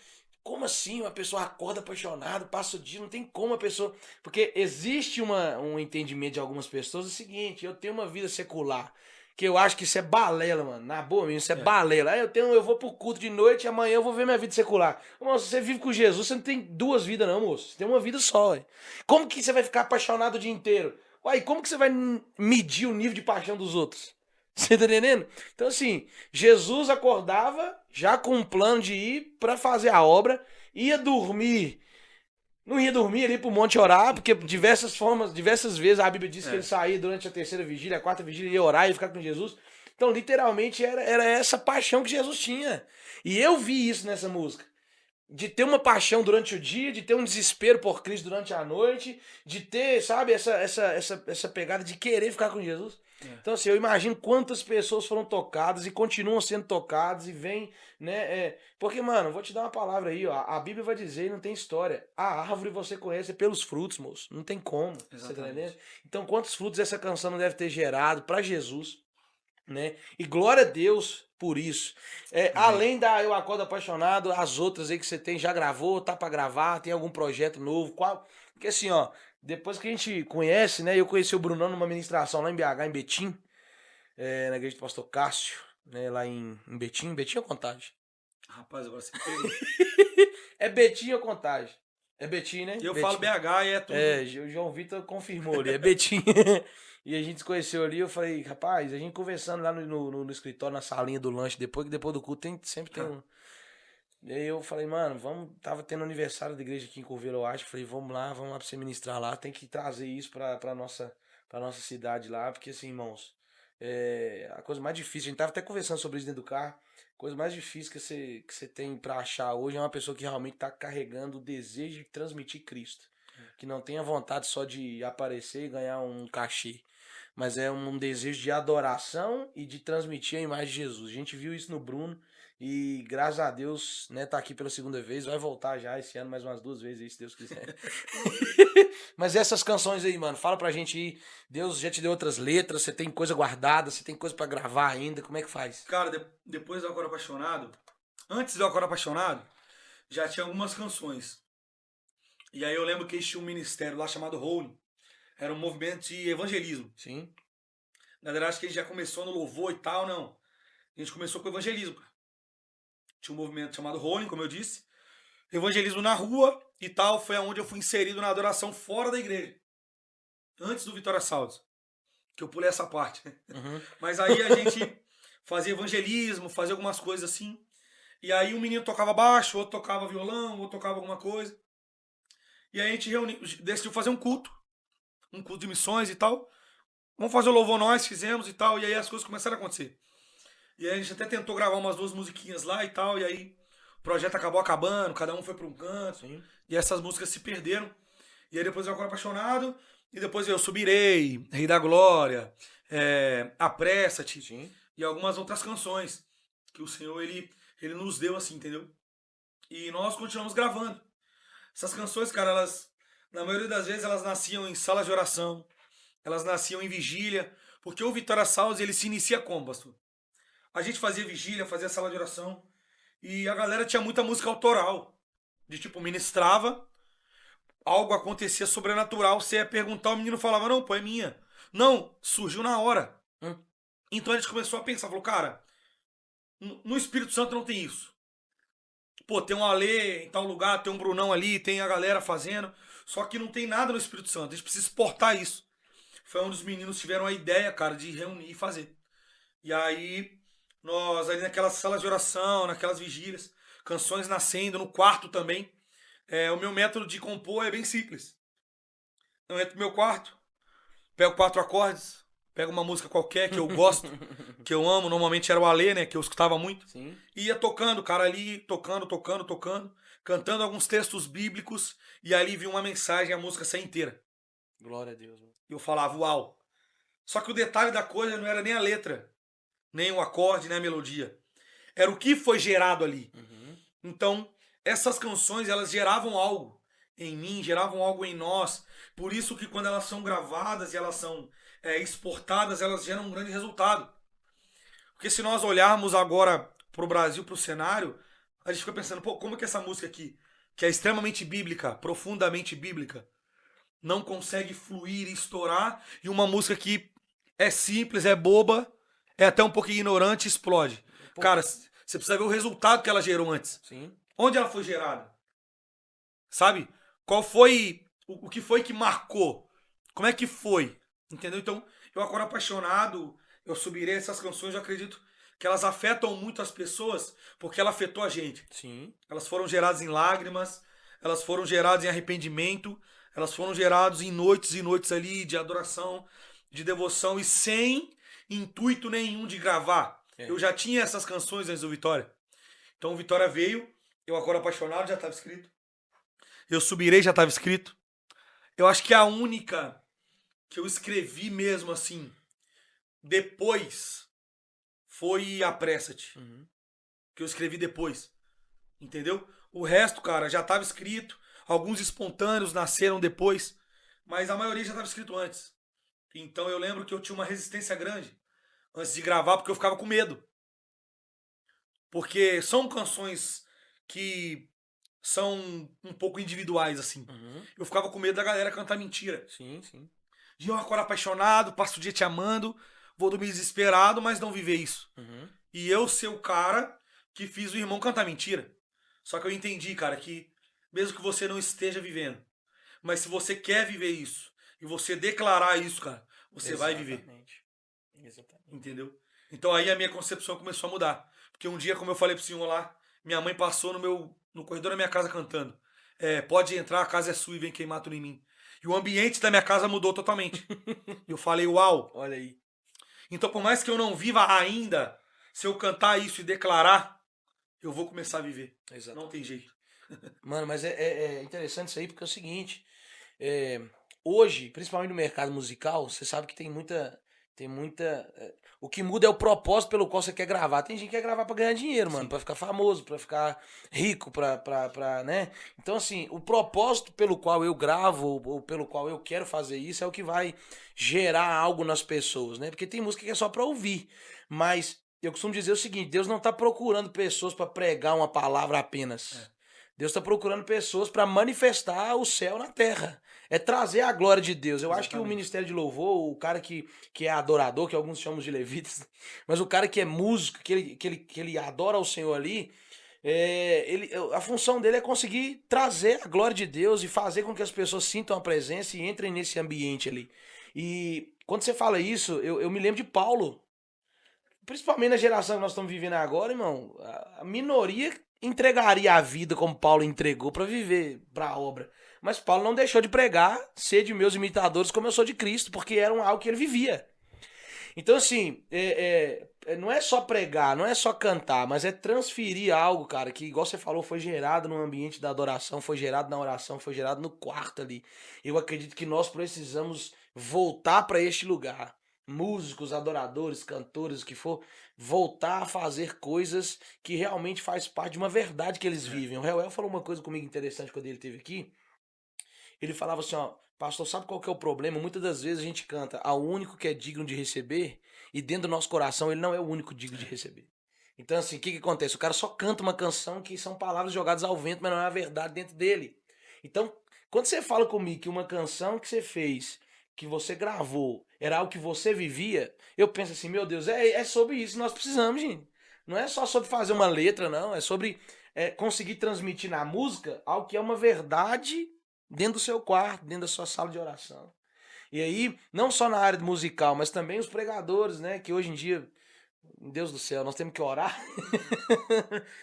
Como assim uma pessoa acorda apaixonada, passa o dia, não tem como a pessoa. Porque existe um entendimento de algumas pessoas o seguinte: eu tenho uma vida secular. Que eu acho que isso é balela, mano. Na boa mesmo, isso é balela. Aí eu vou pro culto de noite e amanhã eu vou ver minha vida secular. Moço, você vive com Jesus, você não tem duas vidas, não, moço. Você tem uma vida só, ué. Como que você vai ficar apaixonado o dia inteiro? Uai, como que você vai medir o nível de paixão dos outros? Você tá entendendo? Então, assim, Jesus acordava já com um plano de ir pra fazer a obra, ia dormir. Não ia dormir ali pro monte orar, porque diversas vezes a Bíblia diz que ele saía durante a terceira vigília, a quarta vigília, ia orar e ficar com Jesus. Então, literalmente, era essa paixão que Jesus tinha. E eu vi isso nessa música. De ter uma paixão durante o dia, de ter um desespero por Cristo durante a noite, de ter, sabe, essa pegada de querer ficar com Jesus. Então, assim, eu imagino quantas pessoas foram tocadas e continuam sendo tocadas e vêm, né? Porque, mano, vou te dar uma palavra aí, ó. A Bíblia vai dizer e não tem história. A árvore você conhece pelos frutos, moço. Não tem como. Você tá entendendo? Então, quantos frutos essa canção não deve ter gerado pra Jesus, né? E glória a Deus por isso. Além da Eu Acordo Apaixonado, as outras aí que você tem, já gravou, tá pra gravar, tem algum projeto novo? Qual? Porque assim, ó, depois que a gente conhece, né? Eu conheci o Brunão numa ministração lá em BH, em Betim, na igreja do pastor Cássio, né? Lá em Betim. Betim ou Contagem? Rapaz, agora você pegou. É Betim ou Contagem? É Betim, né? Eu Betim. falo BH e é tudo. O João Vitor confirmou ali, é Betim. E a gente se conheceu ali, eu falei, rapaz, a gente conversando lá no escritório, na salinha do lanche, depois do culto, sempre tem um. E aí eu falei, mano, tava tendo aniversário da igreja aqui em Coveiro, eu acho. Falei, vamos lá pra você ministrar lá, tem que trazer isso pra nossa cidade lá, porque assim, irmãos, a coisa mais difícil, a gente tava até conversando sobre isso dentro do carro, coisa mais difícil que você tem pra achar hoje é uma pessoa que realmente tá carregando o desejo de transmitir Cristo. Que não tem a vontade só de aparecer e ganhar um cachê. Mas é um desejo de adoração e de transmitir a imagem de Jesus. A gente viu isso no Bruno e graças a Deus, né, tá aqui pela segunda vez, vai voltar já esse ano mais umas 2 vezes aí, se Deus quiser. Mas essas canções aí, mano, fala pra gente aí, Deus já te deu outras letras, você tem coisa guardada, você tem coisa pra gravar ainda, como é que faz? Cara, depois do Agora Apaixonado, antes do Agora Apaixonado, já tinha algumas canções. E aí eu lembro que existia um ministério lá chamado Holy. Era um movimento de evangelismo. Sim? Na verdade, acho que a gente já começou no louvor e tal, não. A gente começou com o evangelismo. Tinha um movimento chamado Holy, como eu disse. Evangelismo na rua e tal. Foi onde eu fui inserido na adoração fora da igreja. Antes do Vitória Saldos. Que eu pulei essa parte. Uhum. Mas aí a gente fazia evangelismo, fazia algumas coisas assim. E aí um menino tocava baixo, outro tocava violão, outro tocava alguma coisa. E aí a gente decidiu fazer um culto de missões e tal. Vamos fazer o louvor nós, fizemos e tal. E aí as coisas começaram a acontecer. E aí a gente até tentou gravar umas 2 musiquinhas lá e tal. E aí o projeto acabou acabando, cada um foi para um canto. Sim. E essas músicas se perderam. E aí depois eu Agora Apaixonado. E depois eu Subirei, Rei da Glória, Apressa-te. Sim. E algumas outras canções que o Senhor, ele nos deu assim, entendeu? E nós continuamos gravando. Essas canções, cara, elas, na maioria das vezes, elas nasciam em sala de oração, elas nasciam em vigília, porque o Vitória Sounds, ele se inicia como, pastor? A gente fazia vigília, fazia sala de oração, e a galera tinha muita música autoral, de tipo, ministrava, algo acontecia sobrenatural, você ia perguntar, o menino falava, não, pô, é minha. Não, surgiu na hora. Então a gente começou a pensar, falou, cara, no Espírito Santo não tem isso. Pô, tem um Alê em tal lugar, tem um Brunão ali, tem a galera fazendo. Só que não tem nada no Espírito Santo. A gente precisa exportar isso. Foi onde os meninos tiveram a ideia, cara, de reunir e fazer. E aí, nós ali naquelas salas de oração, naquelas vigílias, canções nascendo, no quarto também. O meu método de compor é bem simples. Eu entro no meu quarto, pego 4 acordes, pego uma música qualquer que eu gosto, que eu amo, normalmente era o Alê, né, que eu escutava muito. Sim. E ia tocando, cara, ali, tocando, cantando alguns textos bíblicos, e ali vinha uma mensagem, a música saía inteira. Glória a Deus. Mano. E eu falava, uau. Só que o detalhe da coisa não era nem a letra, nem o acorde, nem a melodia. Era o que foi gerado ali. Uhum. Então, essas canções, elas geravam algo em mim, geravam algo em nós. Por isso que quando elas são gravadas e elas são exportadas, elas geram um grande resultado. Porque se nós olharmos agora para o Brasil, para o cenário, a gente fica pensando, pô, como que essa música aqui, que é extremamente bíblica, profundamente bíblica, não consegue fluir e estourar, e uma música que é simples, é boba, é até um pouco ignorante, explode. Cara, você precisa ver o resultado que ela gerou antes. Sim. Onde ela foi gerada? Sabe? Qual foi, o que foi que marcou? Como é que foi? Entendeu? Então, eu agora apaixonado, eu subirei essas canções, eu acredito que elas afetam muito as pessoas, porque ela afetou a gente. Sim. Elas foram geradas em lágrimas, elas foram geradas em arrependimento, elas foram geradas em noites e noites ali de adoração, de devoção, e sem intuito nenhum de gravar. Eu já tinha essas canções antes do Vitória. Então o Vitória veio, eu agora apaixonado já estava escrito. Eu subirei já estava escrito. Eu acho que a única que eu escrevi mesmo assim, depois, foi Apressa-te. Uhum. Que eu escrevi depois. Entendeu? O resto, cara, já estava escrito. Alguns espontâneos nasceram depois. Mas a maioria já estava escrito antes. Então eu lembro que eu tinha uma resistência grande antes de gravar, porque eu ficava com medo. Porque são canções que são um pouco individuais, assim. Uhum. Eu ficava com medo da galera cantar mentira. Sim, sim. De eu agora apaixonado, passo o dia te amando, vou dormir desesperado, mas não viver isso. Uhum. E eu ser o cara que fiz o irmão cantar mentira. Só que eu entendi, cara, que mesmo que você não esteja vivendo, mas se você quer viver isso, e você declarar isso, cara, você vai viver. Exatamente. Entendeu? Então aí a minha concepção começou a mudar. Porque um dia, como eu falei pro senhor lá, minha mãe passou no corredor da minha casa cantando. Pode entrar, a casa é sua e vem queimar tudo em mim. E o ambiente da minha casa mudou totalmente. Eu falei, uau. Olha aí. Então, por mais que eu não viva ainda Se eu cantar isso e declarar, eu vou começar a viver. Exato. Não tem jeito. Mano, mas é interessante isso aí porque é o seguinte, é, hoje, principalmente no mercado musical, você sabe que tem muita. O que muda é o propósito pelo qual você quer gravar. Tem gente que quer gravar pra ganhar dinheiro, mano, Sim. pra ficar famoso, pra ficar rico, né? Então, assim, o propósito pelo qual eu gravo ou pelo qual eu quero fazer isso é o que vai gerar algo nas pessoas, né? Porque tem música que é só pra ouvir, mas eu costumo dizer o seguinte: Deus não tá procurando pessoas pra pregar uma palavra apenas. É. Deus está procurando pessoas para manifestar o céu na terra. É trazer a glória de Deus. Eu acho que o Exatamente. ministério de louvor, o cara que é adorador, que alguns chamam de levitas, mas o cara que é músico, que ele adora o Senhor ali, a função dele é conseguir trazer a glória de Deus e fazer com que as pessoas sintam a presença e entrem nesse ambiente ali. E quando você fala isso, eu me lembro de Paulo. Principalmente na geração que nós estamos vivendo agora, irmão, a minoria entregaria a vida como Paulo entregou para viver para a obra. Mas Paulo não deixou de pregar, ser de meus imitadores como eu sou de Cristo, porque era algo que ele vivia. Então, assim, não é só pregar, não é só cantar, mas é transferir algo, cara, que, igual você falou, foi gerado no ambiente da adoração, foi gerado na oração, foi gerado no quarto ali. Eu acredito que nós precisamos voltar para este lugar. Músicos, adoradores, cantores, o que for, voltar a fazer coisas que realmente faz parte de uma verdade que eles É. vivem. O Reuel falou uma coisa comigo interessante quando ele esteve aqui. Ele falava assim, ó, pastor, sabe qual que é o problema? Muitas das vezes a gente canta ao único que é digno de receber, e dentro do nosso coração ele não é o único digno de É. receber. Então, assim, o que acontece? O cara só canta uma canção que são palavras jogadas ao vento, mas não é a verdade dentro dele. Então, quando você fala comigo que uma canção que você fez, que você gravou, era algo que você vivia, eu penso assim, meu Deus, é sobre isso que nós precisamos, gente. Não é só sobre fazer uma letra, não. É sobre conseguir transmitir na música algo que é uma verdade dentro do seu quarto, dentro da sua sala de oração. E aí, não só na área musical, mas também os pregadores, né? Que hoje em dia, meu Deus do céu, nós temos que orar.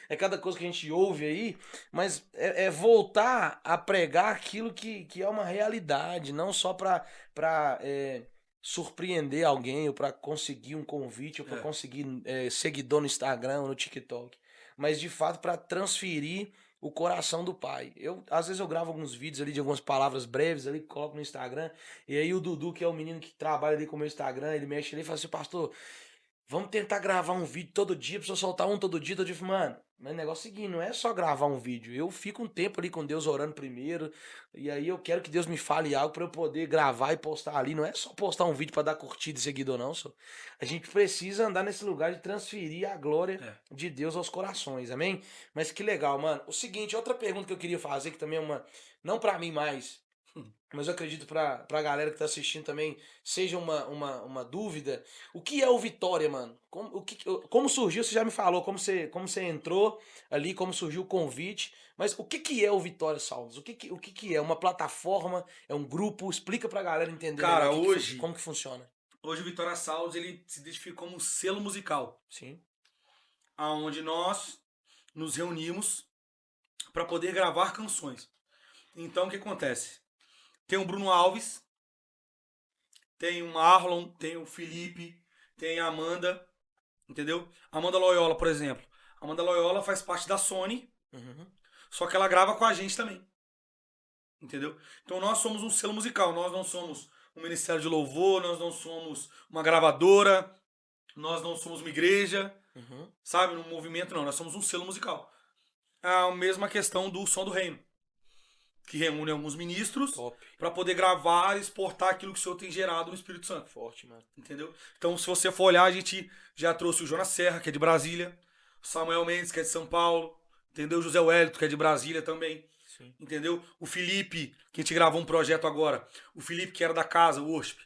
É cada coisa que a gente ouve aí, mas é voltar a pregar aquilo que é uma realidade, não só para surpreender alguém, ou para conseguir um convite, ou para É. conseguir seguidor no Instagram ou no TikTok, mas de fato para transferir o coração do pai. Às vezes eu gravo alguns vídeos ali de algumas palavras breves ali, coloco no Instagram, e aí o Dudu, que é o menino que trabalha ali com o meu Instagram, ele mexe ali e fala assim, pastor, vamos tentar gravar um vídeo todo dia, precisa soltar um todo dia. Eu digo, mano, mas o negócio é o seguinte, não é só gravar um vídeo. Eu fico um tempo ali com Deus orando primeiro, e aí eu quero que Deus me fale algo para eu poder gravar e postar ali. Não é só postar um vídeo para dar curtida e seguidor, não, só. A gente precisa andar nesse lugar de transferir a glória É. de Deus aos corações, amém? Mas que legal, mano. O seguinte, outra pergunta que eu queria fazer, que também é uma, não para mim mais, mas eu acredito pra galera que tá assistindo também seja uma dúvida. O que é o Vitória, mano? Como surgiu? Você já me falou como você entrou ali, como surgiu o convite. Mas o que é o Vitória Sounds? O que é? Uma plataforma? É um grupo? Explica pra galera entender melhor Cara, hoje, como que funciona. hoje o Vitória Sounds, ele se identifica como um selo musical, Sim. aonde nós nos reunimos para poder gravar canções. Então, o que acontece? Tem o Bruno Alves, tem o Marlon, tem o Felipe, tem a Amanda, entendeu? Amanda Loyola, por exemplo. Amanda Loyola faz parte da Sony, Uhum. só que ela grava com a gente também, entendeu? Então nós somos um selo musical, nós não somos um ministério de louvor, nós não somos uma gravadora, nós não somos uma igreja, Uhum. sabe? Um movimento, não, nós somos um selo musical. A mesma questão do Som do Reino, que reúne alguns ministros Top. para poder gravar e exportar aquilo que o Senhor tem gerado no Espírito Santo. Forte, mano. Entendeu? Então, se você for olhar, a gente já trouxe o Jonas Serra, que é de Brasília, o Samuel Mendes, que é de São Paulo, entendeu? O José Wellington, que é de Brasília também, Sim. entendeu? O Felipe, que a gente gravou um projeto agora, o Felipe, que era da casa, o Worship,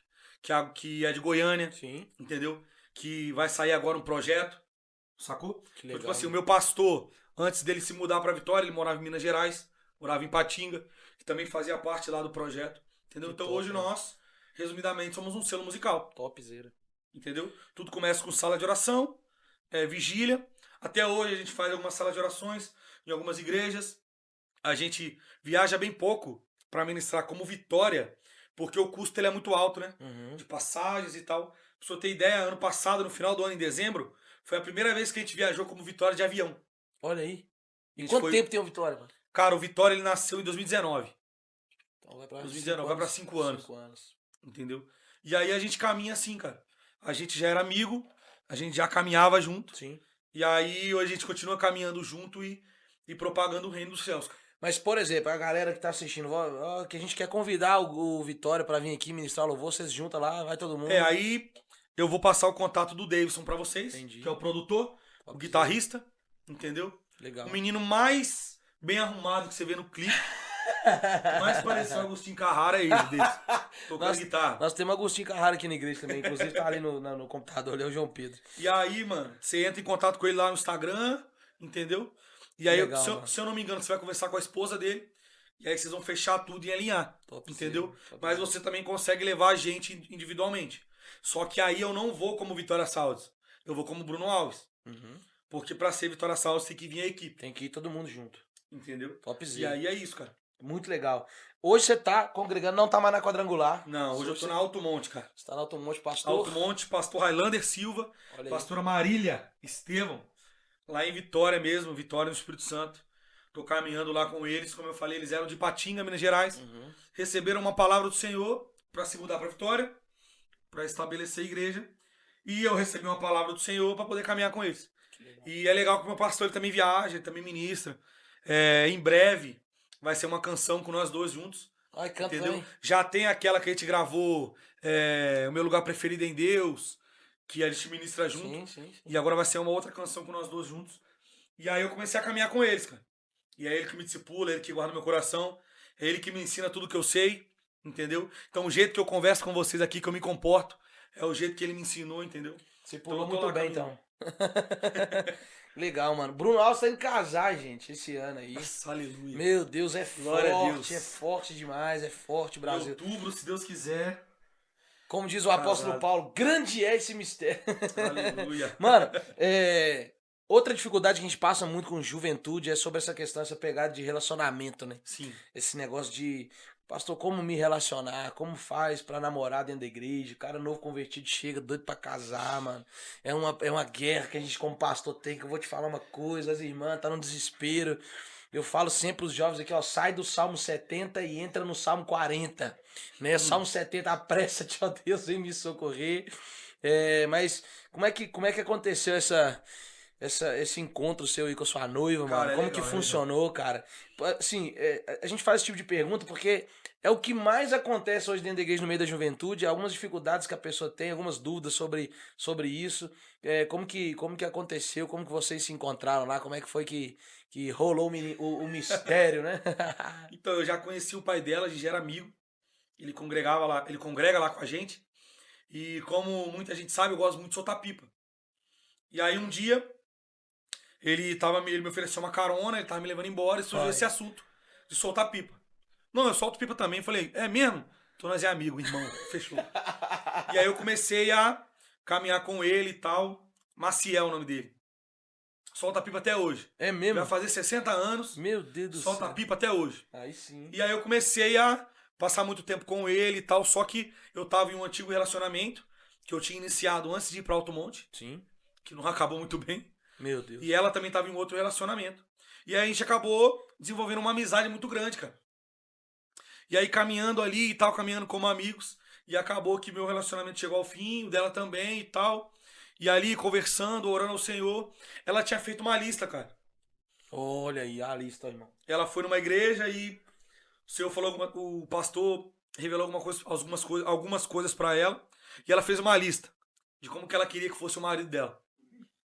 que é de Goiânia, Sim. entendeu? Que vai sair agora um projeto, sacou? Que Então, legal. tipo assim, o meu pastor, antes dele se mudar para Vitória, ele morava em Minas Gerais, morava em Patinga, que também fazia parte lá do projeto, entendeu? Que Então, top, hoje mano. nós, resumidamente, somos um selo musical. Topzera. Entendeu? Tudo começa com sala de oração, vigília. Até hoje a gente faz algumas salas de orações em algumas igrejas. A gente viaja bem pouco para ministrar como Vitória, porque o custo ele é muito alto, né? Uhum. De passagens e tal. Pra você ter ideia, ano passado, no final do ano, em dezembro, Foi a primeira vez que a gente viajou como Vitória de avião. Olha aí. A E gente quanto foi- tempo tem o Vitória, mano? Cara, o Vitória ele nasceu em 2019. Então vai pra 2019, vai pra 5 anos. 5 anos. Entendeu? E aí a gente caminha assim, cara. A gente já era amigo, a gente já caminhava junto. Sim. E aí hoje a gente continua caminhando junto e propagando o reino dos céus, cara. Mas, por exemplo, a galera que tá assistindo, que a gente quer convidar o Vitória pra vir aqui ministrar louvor, vocês juntam lá, vai todo mundo. Aí eu vou passar o contato do Davidson pra vocês, Entendi. que é o produtor, o Pode guitarrista, entendeu? Legal. O menino mais bem arrumado que você vê no clipe. O mais parecido com o Agostinho Carrara é ele, Davidson. Tocando guitarra. Nós temos Agostinho Carrara aqui na igreja também, inclusive tá ali no computador, ali é o João Pedro. E aí, mano, você entra em contato com ele lá no Instagram, entendeu? E aí, Legal, se eu não me engano, você vai conversar com a esposa dele. E aí vocês vão fechar tudo e alinhar. Entendeu? Mas você também consegue levar a gente individualmente. Só que aí eu não vou como Vitória Sounds. Eu vou como Bruno Alves. Uhum. Porque pra ser Vitória Sounds tem que vir a equipe. Tem que ir todo mundo junto. Entendeu? Topzinho. E aí é isso, cara. Muito legal. Hoje você tá congregando, não tá mais na quadrangular. Não, hoje eu tô na Alto Monte, cara. Você tá na Alto Monte, pastor. Alto Monte, pastor Highlander Silva, Olha aí. pastora Marília Estevão, lá em Vitória mesmo, Vitória no Espírito Santo. Tô caminhando lá com eles, como eu falei, eles eram de Patinga, Minas Gerais. Uhum. Receberam uma palavra do Senhor para se mudar para Vitória, para estabelecer a igreja. E eu recebi uma palavra do Senhor para poder caminhar com eles. E é legal que o meu pastor ele também viaja, ele também ministra. Em breve vai ser uma canção com nós dois juntos. Ai, canta, Entendeu? hein? Já tem aquela que a gente gravou, O Meu Lugar Preferido em Deus, que a gente ministra junto. Sim. E agora vai ser uma outra canção com nós dois juntos. E aí eu comecei a caminhar com eles, cara. E é ele que me discipula, é ele que guarda meu coração, é ele que me ensina tudo que eu sei, entendeu? Então o jeito que eu converso com vocês aqui, que eu me comporto, é o jeito que ele me ensinou, entendeu? Você pulou Então eu tô muito lá bem, caminhando. então. Legal, mano. Bruno Alves tá indo casar, gente, esse ano aí. Nossa, aleluia. Meu Deus, Glória a Deus. é forte demais, é forte, Em Brasil. outubro, se Deus quiser. Como diz o apóstolo Casado. Paulo, grande é esse mistério. Aleluia. Mano, outra dificuldade que a gente passa muito com juventude é sobre essa questão, essa pegada de relacionamento, né? Sim. Esse negócio de, pastor, como me relacionar, como faz pra namorar dentro da igreja, cara novo convertido chega doido pra casar, mano. É uma guerra que a gente como pastor tem, que eu vou te falar uma coisa, as irmãs tá no desespero. Eu falo sempre pros jovens aqui, ó, sai do Salmo 70 e entra no Salmo 40, né? Salmo 70, apressa-te, ó Deus, vem me socorrer. Mas como é que aconteceu esse encontro seu aí com a sua noiva, Cara, mano? é Como legal, que é funcionou, cara? Assim, a gente faz esse tipo de pergunta porque é o que mais acontece hoje dentro da igreja no meio da juventude, algumas dificuldades que a pessoa tem, algumas dúvidas sobre isso. Como que aconteceu, como que vocês se encontraram lá, como é que foi que rolou o mistério, né? Então, eu já conheci o pai dela, a gente já era amigo. Ele congrega lá com a gente. E como muita gente sabe, eu gosto muito de soltar pipa. E aí um dia, ele me ofereceu uma carona, ele tava me levando embora e surgiu Vai. esse assunto de soltar pipa. Não, eu solto pipa também. Falei, é mesmo? Então nós é amigo, irmão. Fechou. E aí eu comecei a caminhar com ele e tal. Maciel é o nome dele. Solta pipa até hoje. É mesmo? Vai fazer 60 anos, Meu Deus do solta céu. pipa até hoje. Aí sim. E aí eu comecei a passar muito tempo com ele e tal, só que eu tava em um antigo relacionamento que eu tinha iniciado antes de ir pra Alto Monte, Sim. que não acabou muito bem, Meu Deus. e ela também tava em outro relacionamento. E aí a gente acabou desenvolvendo uma amizade muito grande, cara. E aí caminhando ali e tal, caminhando como amigos, e acabou que meu relacionamento chegou ao fim, o dela também e tal. E ali conversando, orando ao Senhor, ela tinha feito uma lista, cara. Olha aí a lista, irmão. Ela foi numa igreja e o Senhor falou o pastor revelou algumas coisas pra ela e ela fez uma lista de como que ela queria que fosse o marido dela.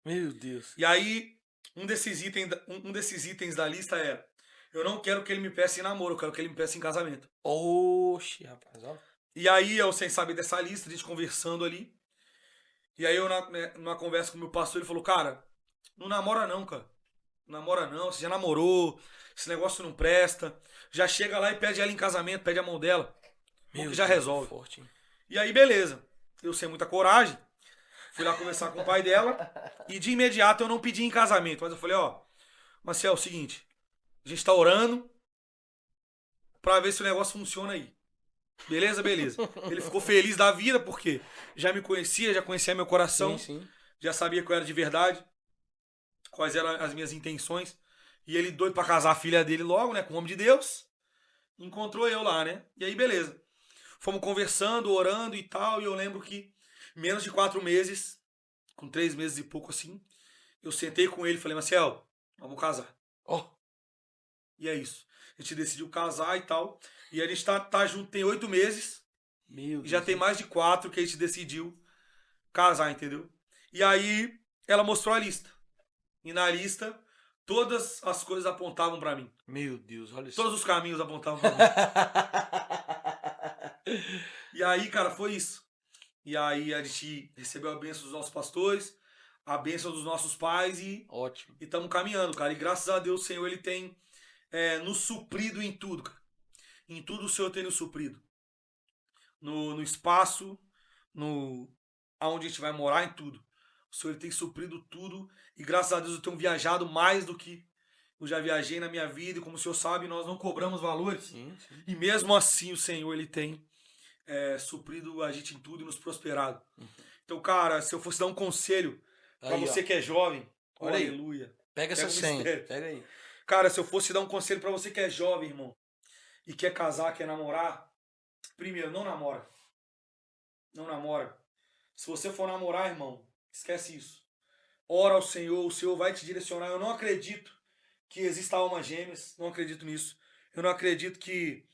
Meu Deus. E aí um desses itens da lista era: eu não quero que ele me peça em namoro, eu quero que ele me peça em casamento. Oxi, rapaz, ó. E aí eu sem saber dessa lista, a gente conversando ali. E aí eu numa conversa com o meu pastor, ele falou: cara, não namora não, cara. Não namora não, você já namorou, esse negócio não presta. Já chega lá e pede ela em casamento, pede a mão dela. Bom que já Deus, resolve. Forte, hein? E aí, beleza. Eu sem muita coragem, fui lá conversar com o pai dela. E de imediato eu não pedi em casamento. Mas eu falei, ó, Marcel, é o seguinte. A gente tá orando pra ver se o negócio funciona aí. Beleza? Beleza. Ele ficou feliz da vida porque já me conhecia, já conhecia meu coração. Sim, sim. já sabia que eu era de verdade, quais eram as minhas intenções. E ele doido pra casar a filha dele logo, né? Com o homem de Deus. Encontrou eu lá, né? E aí, beleza. Fomos conversando, orando e tal. E eu lembro que menos de 4 meses, com 3 meses e pouco assim, eu sentei com ele e falei, Marcel, vamos casar. Ó, E é isso. A gente decidiu casar e tal. E a gente tá junto tem 8 meses. meu E já Deus. tem mais de 4 que a gente decidiu casar, entendeu? E aí ela mostrou a lista. E na lista, todas as coisas apontavam pra mim. Meu Deus, olha isso. Todos os caminhos apontavam pra mim. E aí, cara, foi isso. E aí a gente recebeu a bênção dos nossos pastores, a bênção dos nossos pais Ótimo. estamos caminhando, cara. E graças a Deus, o Senhor, Ele tem nos suprido em tudo, cara. Em tudo o Senhor tem nos suprido. No espaço, no aonde a gente vai morar, em tudo. O Senhor Ele tem suprido tudo. E graças a Deus eu tenho viajado mais do que eu já viajei na minha vida. E como o Senhor sabe, nós não cobramos valores. Sim, sim. E mesmo assim o Senhor Ele tem suprido a gente em tudo e nos prosperado. Então, cara, se eu fosse dar um conselho pra Aí, você ó. que é jovem, Olha aí. aleluia. Pega essa Pega o senha. mistério. Pega aí. Cara, se eu fosse dar um conselho pra você que é jovem, irmão, e quer casar, quer namorar, primeiro, não namora. Não namora. Se você for namorar, irmão, esquece isso. Ora ao Senhor, o Senhor vai te direcionar. Eu não acredito que exista almas gêmeas, não acredito nisso. Eu não acredito que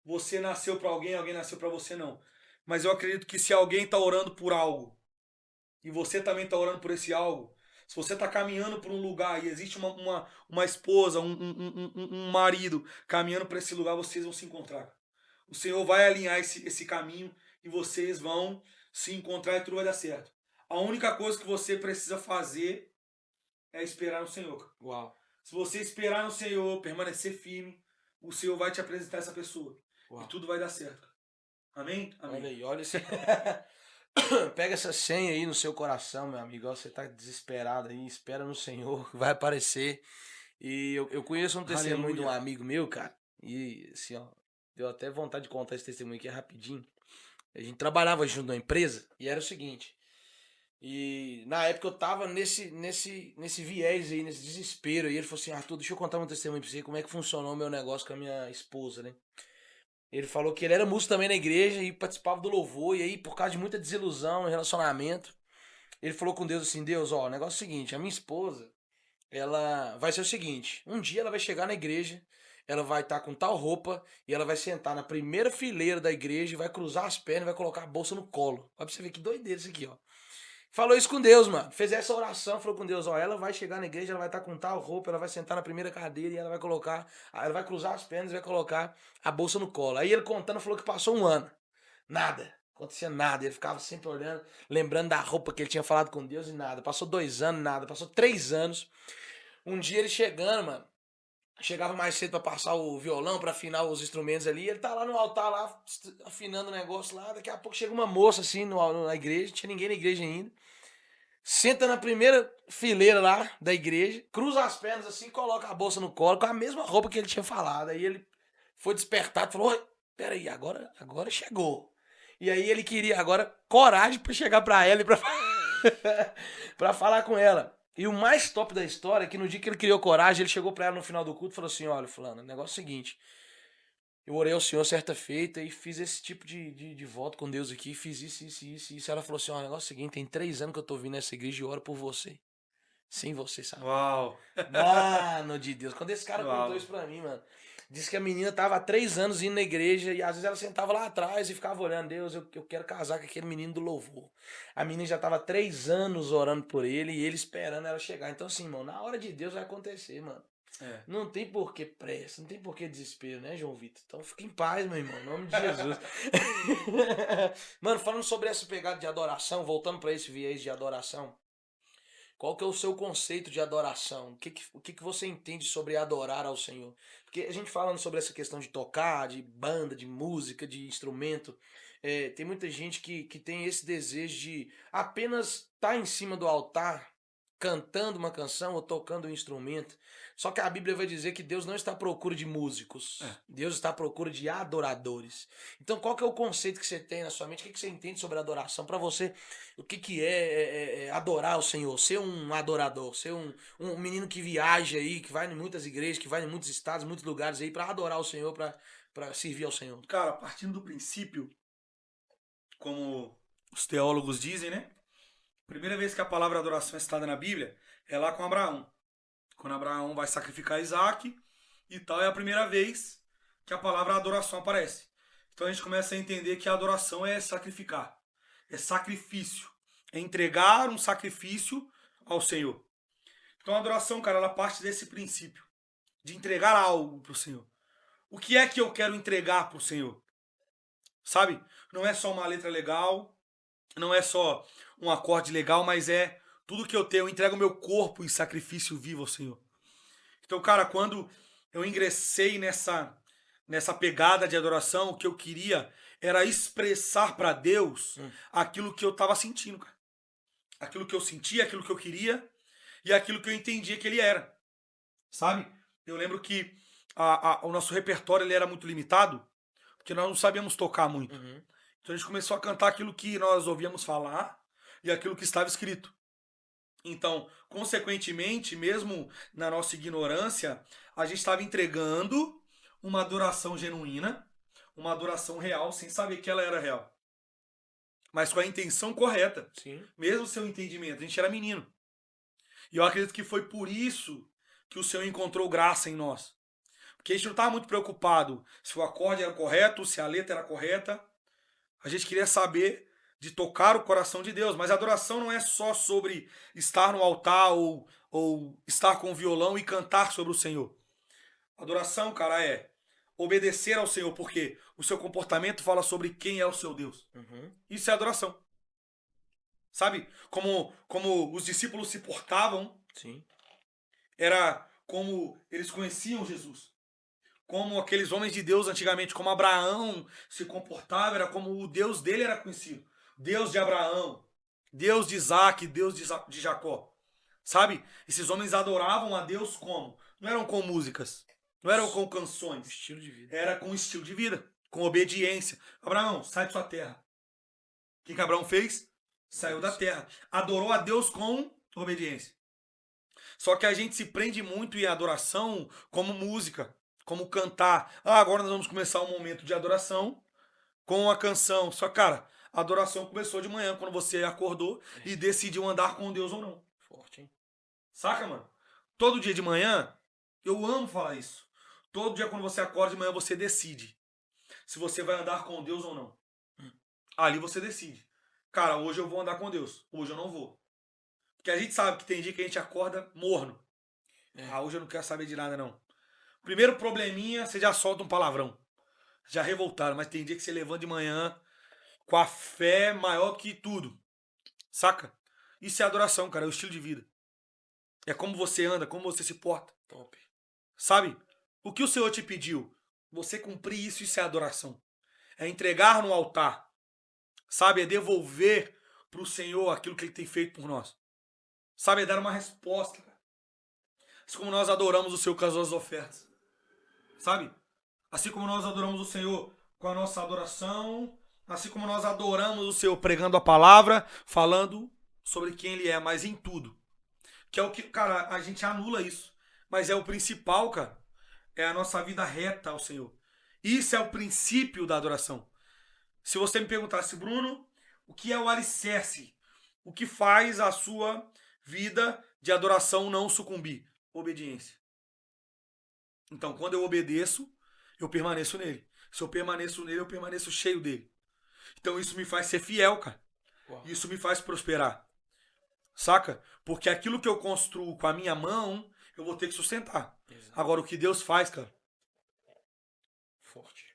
você nasceu pra alguém, alguém nasceu pra você, não. Mas eu acredito que se alguém tá orando por algo, e você também tá orando por esse algo, se você tá caminhando por um lugar e existe uma esposa, um marido caminhando para esse lugar, vocês vão se encontrar. O Senhor vai alinhar esse caminho e vocês vão se encontrar e tudo vai dar certo. A única coisa que você precisa fazer é esperar no Senhor. Uau. Se você esperar no Senhor, permanecer firme, o Senhor vai te apresentar essa pessoa. Uau. E tudo vai dar certo. Amém? Amém. Olha aí, olha isso. Pega essa senha aí no seu coração, meu amigo. Ó, você tá desesperado aí, espera no Senhor, que vai aparecer. E eu conheço um testemunho de um Aleluia. amigo meu, cara. E assim, ó, deu até vontade de contar esse testemunho aqui rapidinho. A gente trabalhava junto numa empresa e era o seguinte. E na época eu tava nesse viés aí, nesse desespero. E ele falou assim: Arthur, deixa eu contar um testemunho pra você, como é que funcionou o meu negócio com a minha esposa, né? Ele falou que ele era músico também na igreja e participava do louvor. E aí, por causa de muita desilusão no relacionamento, ele falou com Deus assim: Deus, ó, o negócio é o seguinte, a minha esposa, ela vai ser o seguinte: um dia ela vai chegar na igreja, ela vai estar com tal roupa e ela vai sentar na primeira fileira da igreja e vai cruzar as pernas e vai colocar a bolsa no colo. Olha pra você ver que doideira isso aqui, ó. Falou isso com Deus, mano. Fez essa oração, falou com Deus, ó, ela vai chegar na igreja, ela vai estar com tal roupa, ela vai sentar na primeira cadeira e ela vai colocar, ela vai cruzar as pernas e vai colocar a bolsa no colo. Aí ele contando, falou que passou um ano. Nada. Acontecia nada. Ele ficava sempre olhando, lembrando da roupa que ele tinha falado com Deus e nada. Passou 2 anos, nada. Passou 3 anos. Um dia ele chegando, mano. Chegava mais cedo pra passar o violão, pra afinar os instrumentos ali. Ele tá lá no altar, lá, afinando o negócio lá. Daqui a pouco chega uma moça assim na igreja. Não tinha ninguém na igreja ainda. Senta na primeira fileira lá da igreja, cruza as pernas assim, coloca a bolsa no colo com a mesma roupa que ele tinha falado. Aí ele foi despertado e falou: oi, peraí, agora chegou. E aí ele queria agora coragem pra chegar pra ela e pra, pra falar com ela. E o mais top da história é que no dia que ele criou coragem, ele chegou pra ela no final do culto e falou assim: olha, fulano, o negócio é o seguinte. Eu orei ao Senhor certa feita e fiz esse tipo de voto com Deus aqui, fiz isso. Ela falou assim: ó, o negócio é o seguinte, tem 3 anos que eu tô vindo nessa igreja e oro por você. Sem você, sabe? Uau. Mano de Deus. Quando esse cara Uau. contou isso pra mim, mano, disse que a menina tava há 3 anos indo na igreja e às vezes ela sentava lá atrás e ficava olhando: Deus, eu quero casar com aquele menino do louvor. A menina já tava há 3 anos orando por ele e ele esperando ela chegar. Então assim, mano, na hora de Deus vai acontecer, mano. É. Não tem por que pressa, não tem por que desespero, né, João Vitor? Então fica em paz, meu irmão, em nome de Jesus. Mano, falando sobre essa pegada de adoração, voltando pra esse viés de adoração, qual que é o seu conceito de adoração? O que você entende sobre adorar ao Senhor? Porque a gente falando sobre essa questão de tocar, de banda, de música, de instrumento, tem muita gente que tem esse desejo de apenas estar em cima do altar cantando uma canção ou tocando um instrumento. Só que a Bíblia vai dizer que Deus não está à procura de músicos. Deus está à procura de adoradores. Então, qual que é o conceito que você tem na sua mente? O que você entende sobre adoração? Para você, o que é adorar o Senhor? Ser um adorador, ser um menino que viaja aí, que vai em muitas igrejas, que vai em muitos estados, muitos lugares aí para adorar o Senhor, para servir ao Senhor. Cara, partindo do princípio, como os teólogos dizem, né? Primeira vez que a palavra adoração é citada na Bíblia é lá com Abraão. Quando Abraão vai sacrificar Isaac e tal, é a primeira vez que a palavra adoração aparece. Então a gente começa a entender que a adoração é sacrificar, é sacrifício, é entregar um sacrifício ao Senhor. Então a adoração, cara, ela parte desse princípio, de entregar algo para o Senhor. O que é que eu quero entregar para o Senhor? Sabe? Não é só uma letra legal, não é só um acorde legal, mas é tudo que eu tenho. Eu entrego o meu corpo em sacrifício vivo ao Senhor. Então, cara, quando eu ingressei nessa pegada de adoração, o que eu queria era expressar para Deus aquilo que eu estava sentindo, cara. Aquilo que eu sentia, aquilo que eu queria e aquilo que eu entendia que ele era. Sabe? Eu lembro que o nosso repertório ele era muito limitado, porque nós não sabíamos tocar muito. Então a gente começou a cantar aquilo que nós ouvíamos falar e aquilo que estava escrito. Então, consequentemente, mesmo na nossa ignorância, a gente estava entregando uma adoração genuína, uma adoração real, sem saber que ela era real. Mas com a intenção correta. Sim. Mesmo sem o entendimento. A gente era menino. E eu acredito que foi por isso que o Senhor encontrou graça em nós. Porque a gente não estava muito preocupado se o acorde era correto, se a letra era correta. A gente queria saber de tocar o coração de Deus. Mas a adoração não é só sobre estar no altar ou estar com o violão e cantar sobre o Senhor. A adoração, cara, é obedecer ao Senhor, porque o seu comportamento fala sobre quem é o seu Deus. Isso é adoração. Sabe? Como os discípulos se portavam, Sim. era como eles conheciam Jesus. Como aqueles homens de Deus antigamente, como Abraão se comportava, era como o Deus dele era conhecido. Deus de Abraão, Deus de Isaac, Deus de Jacó. Sabe? Esses homens adoravam a Deus como? Não eram com músicas, não eram com canções. Estilo de vida. Era com estilo de vida, com obediência. Abraão, sai de sua terra. O que Abraão fez? Saiu da terra. Adorou a Deus com obediência. Só que a gente se prende muito em adoração como música, como cantar. Agora nós vamos começar um momento de adoração com uma canção. Só, cara, a adoração começou de manhã, quando você acordou e decidiu andar com Deus ou não. Forte, hein? Saca, mano? Todo dia de manhã, eu amo falar isso. Todo dia quando você acorda de manhã, você decide se você vai andar com Deus ou não. Ali você decide. Cara, hoje eu vou andar com Deus. Hoje eu não vou. Porque a gente sabe que tem dia que a gente acorda morno. Hoje eu não quero saber de nada, não. Primeiro probleminha, você já solta um palavrão. Já revoltaram, mas tem dia que você levanta de manhã com a fé maior que tudo. Saca? Isso é adoração, cara. É o estilo de vida. É como você anda, como você se porta. Top. Sabe? O que o Senhor te pediu? Você cumprir isso, isso é adoração. É entregar no altar. Sabe? É devolver pro Senhor aquilo que Ele tem feito por nós. Sabe? É dar uma resposta, cara. Assim como nós adoramos o Senhor com as nossas ofertas. Sabe? Assim como nós adoramos o Senhor com a nossa adoração. Assim como nós adoramos o Senhor pregando a palavra, falando sobre quem Ele é, mas em tudo. Que é o que, cara, a gente anula isso. Mas é o principal, cara. É a nossa vida reta ao Senhor. Isso é o princípio da adoração. Se você me perguntasse, Bruno, o que é o alicerce? O que faz a sua vida de adoração não sucumbir? Obediência. Então, quando eu obedeço, eu permaneço nele. Se eu permaneço nele, eu permaneço cheio dele. Então, isso me faz ser fiel, cara. Isso me faz prosperar. Saca? Porque aquilo que eu construo com a minha mão, eu vou ter que sustentar. Exato. Agora, o que Deus faz, cara? Forte.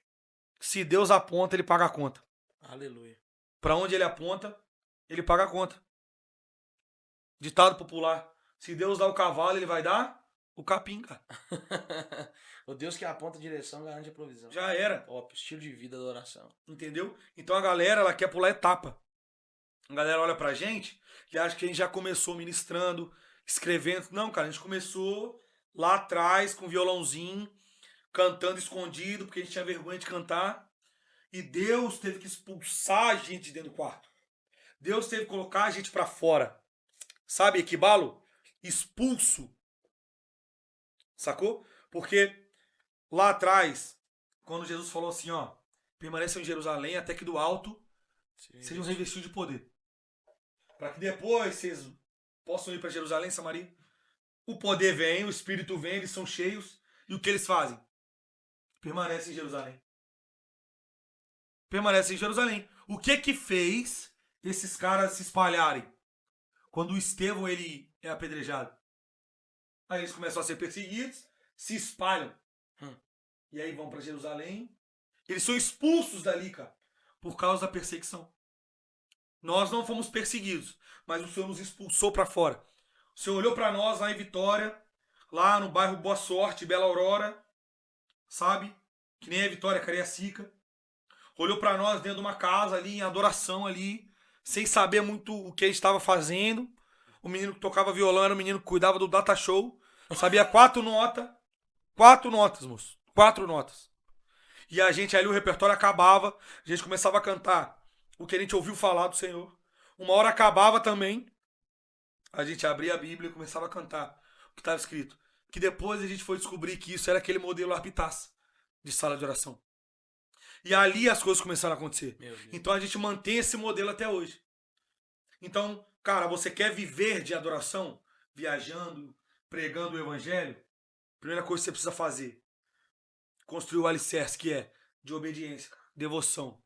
Se Deus aponta, Ele paga a conta. Aleluia. Pra onde Ele aponta, Ele paga a conta. Ditado popular. Se Deus dá o cavalo, Ele vai dar o capim, cara. O Deus que aponta a direção garante a provisão. Já era. Top. Estilo de vida da oração. Entendeu? Então a galera, ela quer pular etapa. A galera olha pra gente e acha que a gente já começou ministrando, escrevendo. Não, cara, a gente começou lá atrás com violãozinho, cantando escondido, porque a gente tinha vergonha de cantar. E Deus teve que expulsar a gente de dentro do quarto. Deus teve que colocar a gente pra fora. Sabe, equibalo? Expulso. Sacou? Porque lá atrás, quando Jesus falou assim, ó, permaneçam em Jerusalém até que do alto sejam revestidos de poder. Para que depois vocês possam ir para Jerusalém, Samaria. O poder vem, o Espírito vem, eles são cheios. E o que eles fazem? Permanecem em Jerusalém. Permanecem em Jerusalém. O que que fez esses caras se espalharem? Quando o Estevão ele é apedrejado. Aí eles começam a ser perseguidos, se espalham. E aí vão para Jerusalém. Eles são expulsos dali, cara, por causa da perseguição. Nós não fomos perseguidos, mas o Senhor nos expulsou para fora. O Senhor olhou para nós lá em Vitória, lá no bairro Boa Sorte, Bela Aurora, sabe? Que nem é Vitória, Cariacica. Olhou para nós dentro de uma casa ali, em adoração ali, sem saber muito o que ele estava fazendo. O menino que tocava violão era o menino que cuidava do data show. Sabia 4 notas. 4 notas, moço. 4 notas. E a gente ali, o repertório acabava. A gente começava a cantar o que a gente ouviu falar do Senhor. Uma hora acabava também. A gente abria a Bíblia e começava a cantar o que estava escrito. Que depois a gente foi descobrir que isso era aquele modelo Arpitaça de sala de oração. E ali as coisas começaram a acontecer. Então a gente mantém esse modelo até hoje. Então, cara, você quer viver de adoração? Viajando, pregando o evangelho? Primeira coisa que você precisa fazer. Construir o alicerce, que é de obediência, devoção.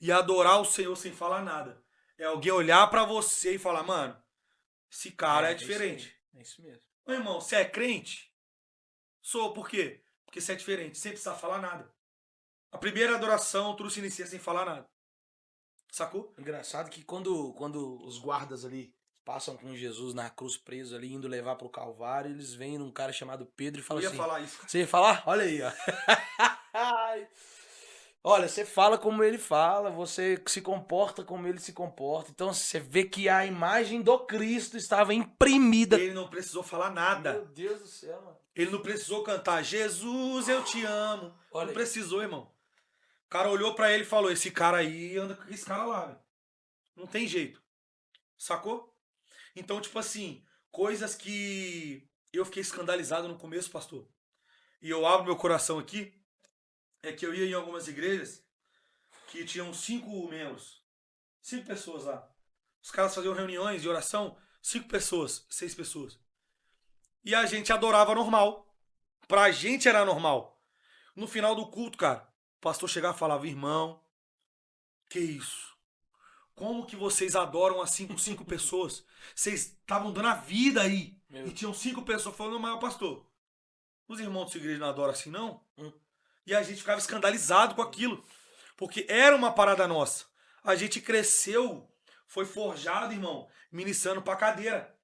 E adorar o Senhor sem falar nada. É alguém olhar pra você e falar, mano, esse cara é diferente. É isso mesmo. Meu irmão, você é crente? Sou, por quê? Porque você é diferente, sem precisar falar nada. A primeira adoração, tudo se inicia sem falar nada. Sacou? Engraçado que quando os guardas ali passam com Jesus na cruz preso ali, indo levar pro Calvário, eles veem num cara chamado Pedro e Eu falam ia assim... falar isso. Você ia falar? Olha aí, ó. Olha, você fala como ele fala, você se comporta como ele se comporta. Então você vê que a imagem do Cristo estava imprimida. Ele não precisou falar nada. Meu Deus do céu, mano. Ele não precisou cantar Jesus, eu te amo. Olha Não aí. precisou, irmão. O cara olhou pra ele e falou, esse cara aí anda com esse cara lá, velho. Não tem jeito. Sacou? Então, tipo assim, coisas que eu fiquei escandalizado no começo, pastor. E eu abro meu coração aqui, é que eu ia em algumas igrejas que tinham 5 membros. 5 pessoas lá. Os caras faziam reuniões de oração, 5 pessoas, 6 pessoas. E a gente adorava normal. Pra gente era normal. No final do culto, cara, o pastor chegava e falava, irmão, que isso? Como que vocês adoram assim com 5 pessoas? Vocês estavam dando a vida aí. Meu. E tinham 5 pessoas falando, mas pastor, os irmãos da sua igreja não adoram assim, não? E a gente ficava escandalizado com aquilo. Porque era uma parada nossa. A gente cresceu, foi forjado, irmão, ministrando pra cadeira.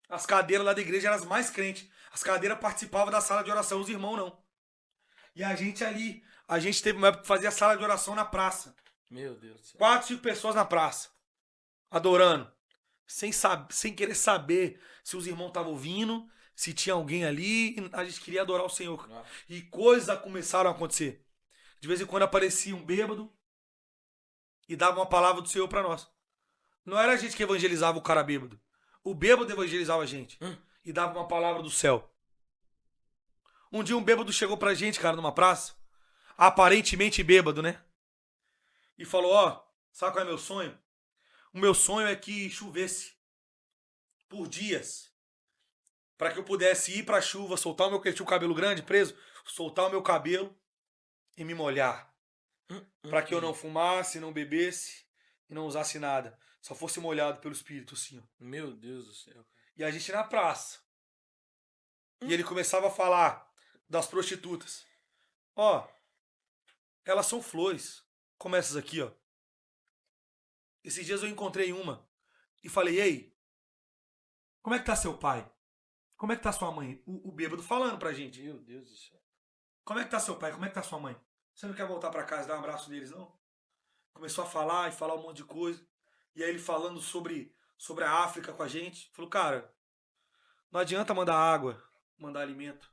As cadeiras lá da igreja eram as mais crentes. As cadeiras participavam da sala de oração, os irmãos não. E a gente ali, a gente teve uma época que fazia sala de oração na praça. Meu Deus do céu. 4, 5 pessoas na praça. Adorando. Sem querer saber se os irmãos estavam ouvindo, se tinha alguém ali. A gente queria adorar o Senhor. Nossa. E coisas começaram a acontecer. De vez em quando aparecia um bêbado e dava uma palavra do Senhor pra nós. Não era a gente que evangelizava o cara bêbado. O bêbado evangelizava a gente. E dava uma palavra do céu. Um dia um bêbado chegou pra gente, cara, numa praça. Aparentemente bêbado, né? E falou, ó, sabe qual é meu sonho? O meu sonho é que chovesse por dias. Para que eu pudesse ir pra chuva, soltar o meu... Ele tinha o cabelo grande, preso. Soltar o meu cabelo e me molhar. Para que eu não fumasse, não bebesse e não usasse nada. Só fosse molhado pelo Espírito, assim, ó. Meu Deus do céu. E a gente na praça. E ele começava a falar das prostitutas. Ó, elas são flores. Como essas aqui, ó. Esses dias eu encontrei uma e falei, ei, como é que tá seu pai? Como é que tá sua mãe? O bêbado falando pra gente. Meu Deus do céu. Como é que tá seu pai? Como é que tá sua mãe? Você não quer voltar pra casa e dar um abraço neles, não? Começou a falar e falar um monte de coisa. E aí ele falando sobre a África com a gente. Falou, cara, Não adianta mandar água, mandar alimento,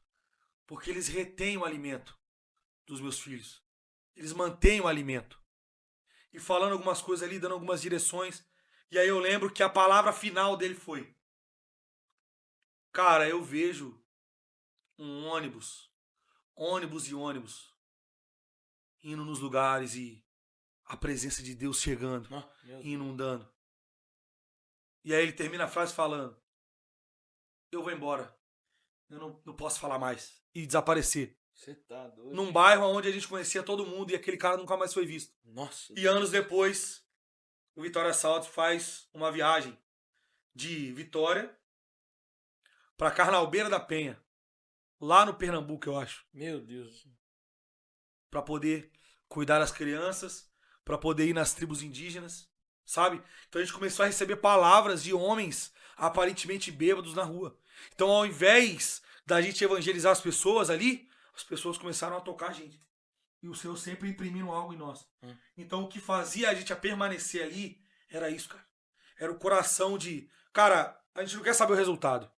porque eles retêm o alimento dos meus filhos. Eles mantêm o alimento. E falando algumas coisas ali, dando algumas direções. E aí eu lembro que a palavra final dele foi: cara, eu vejo um ônibus e ônibus, indo nos lugares e a presença de Deus chegando, e inundando. E aí ele termina a frase falando: eu vou embora. Eu não posso falar mais. E desaparecer. Você tá doido. Num bairro onde a gente conhecia todo mundo e aquele cara nunca mais foi visto. Nossa. E anos depois, o Vitória Salto faz uma viagem de Vitória para Carnalbeira da Penha, lá no Pernambuco, eu acho, Meu Deus. para poder cuidar das crianças, para poder ir nas tribos indígenas, sabe? Então a gente começou a receber palavras de homens aparentemente bêbados na rua. Então, ao invés da gente evangelizar as pessoas ali, as pessoas começaram a tocar a gente. E o Senhor sempre imprimindo algo em nós. Então, o que fazia a gente a permanecer ali era isso, cara. Era o coração de... Cara, a gente não quer saber o resultado.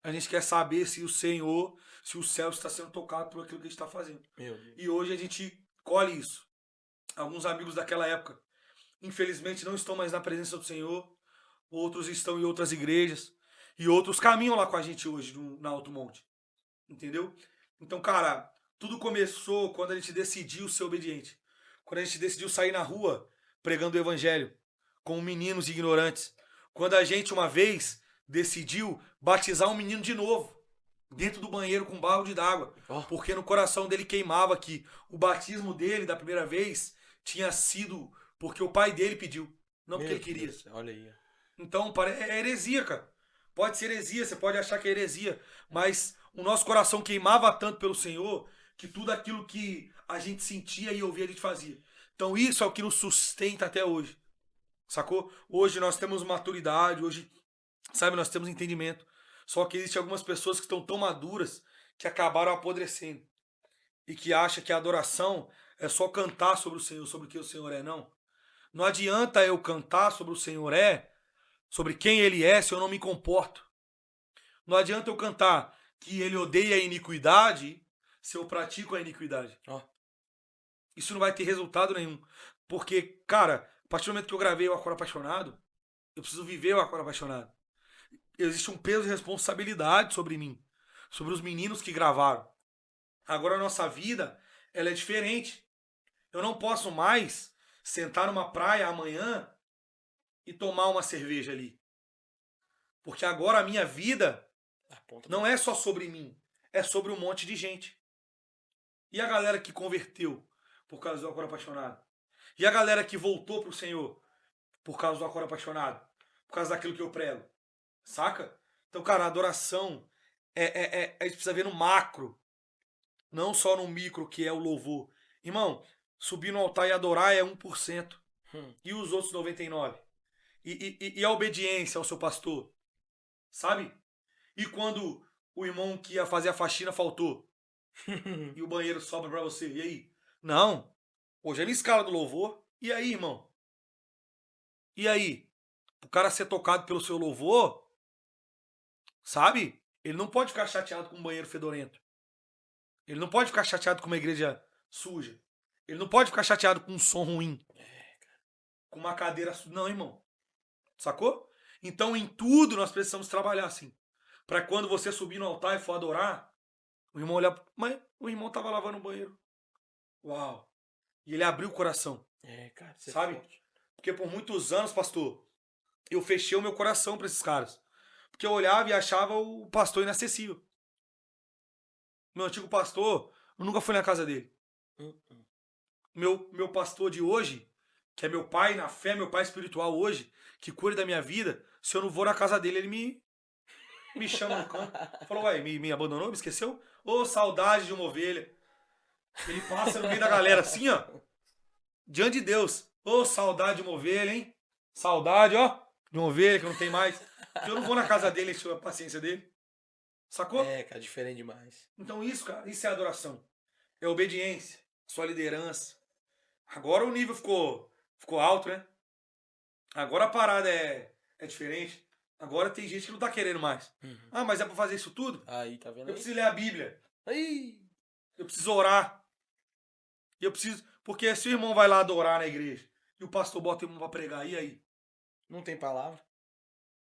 A gente quer saber se o Senhor, se o céu está sendo tocado por aquilo que a gente está fazendo. Meu Deus. E hoje a gente colhe isso. Alguns amigos daquela época, infelizmente, não estão mais na presença do Senhor. Outros estão em outras igrejas. E outros caminham lá com a gente hoje, na Alto Monte. Entendeu? Então, cara, tudo começou quando a gente decidiu ser obediente. Quando a gente decidiu sair na rua pregando o evangelho com meninos ignorantes. Quando a gente, uma vez, decidiu batizar um menino de novo, dentro do banheiro com um balde d'água. Porque no coração dele queimava que o batismo dele, da primeira vez, tinha sido porque o pai dele pediu, não porque ele queria. Deus, olha aí. Então, é heresia, cara. Pode ser heresia, você pode achar que é heresia, mas o nosso coração queimava tanto pelo Senhor que tudo aquilo que a gente sentia e ouvia a gente fazia. Então isso é o que nos sustenta até hoje. Sacou? Hoje nós temos maturidade, hoje, sabe, nós temos entendimento. Só que existem algumas pessoas que estão tão maduras que acabaram apodrecendo. E que acham que a adoração é só cantar sobre o Senhor, sobre o que o Senhor é, não. Não adianta eu cantar sobre o Senhor sobre quem Ele é, se eu não me comporto. Não adianta eu cantar que Ele odeia a iniquidade se eu pratico a iniquidade. Isso não vai ter resultado nenhum. Porque, cara, a partir do momento que eu gravei o Acordo Apaixonado, eu preciso viver o Acordo Apaixonado. Existe um peso de responsabilidade sobre mim, sobre os meninos que gravaram. Agora a nossa vida, ela é diferente. Eu não posso mais sentar numa praia amanhã e tomar uma cerveja ali. Porque agora a minha vida não é só sobre mim, é sobre um monte de gente. E a galera que converteu por causa do Acordo Apaixonado? E a galera que voltou pro Senhor por causa do Acordo Apaixonado? Por causa daquilo que eu prego? Saca? Então, cara, a adoração a gente precisa ver no macro, não só no micro, que é o louvor. Irmão, subir no altar e adorar é 1%. E os outros 99%? E a obediência ao seu pastor? Sabe? E quando o irmão que ia fazer a faxina faltou? E o banheiro sobra pra você? E aí? Não. Hoje é na escala do louvor. E aí, irmão? E aí? O cara ser tocado pelo seu louvor, sabe? Ele não pode ficar chateado com um banheiro fedorento. Ele não pode ficar chateado com uma igreja suja. Ele não pode ficar chateado com um som ruim. Com uma cadeira suja. Não, irmão. Sacou? Então, em tudo, nós precisamos trabalhar assim. Para quando você subir no altar e for adorar, o irmão olhar. Mas o irmão tava lavando o banheiro. Uau. E ele abriu o coração. Cara, sabe? Porque por muitos anos, pastor, eu fechei o meu coração para esses caras. Porque eu olhava e achava o pastor inacessível. Meu antigo pastor, eu nunca fui na casa dele. Meu pastor de hoje, que é meu pai na fé, meu pai espiritual hoje, que cuida da minha vida, se eu não vou na casa dele, ele me chama no canto. Falou, ué, me abandonou, me esqueceu? Ô, saudade de uma ovelha. Ele passa no meio da galera assim, ó. Diante de Deus. Ô, saudade de uma ovelha, hein? Saudade, ó, de uma ovelha que não tem mais. Eu não vou na casa dele encher a paciência dele. Sacou? Cara, diferente demais. Então isso, cara, isso é adoração. É obediência, sua liderança. Agora o nível ficou alto, né? Agora a parada é diferente. Agora tem gente que não tá querendo mais. Uhum. Ah, mas é pra fazer isso tudo? Aí, tá vendo Eu aí? preciso ler a Bíblia. Aí. Eu preciso orar. Eu preciso... Porque se o irmão vai lá adorar na igreja e o pastor bota o irmão pra pregar, e aí? Não tem palavra.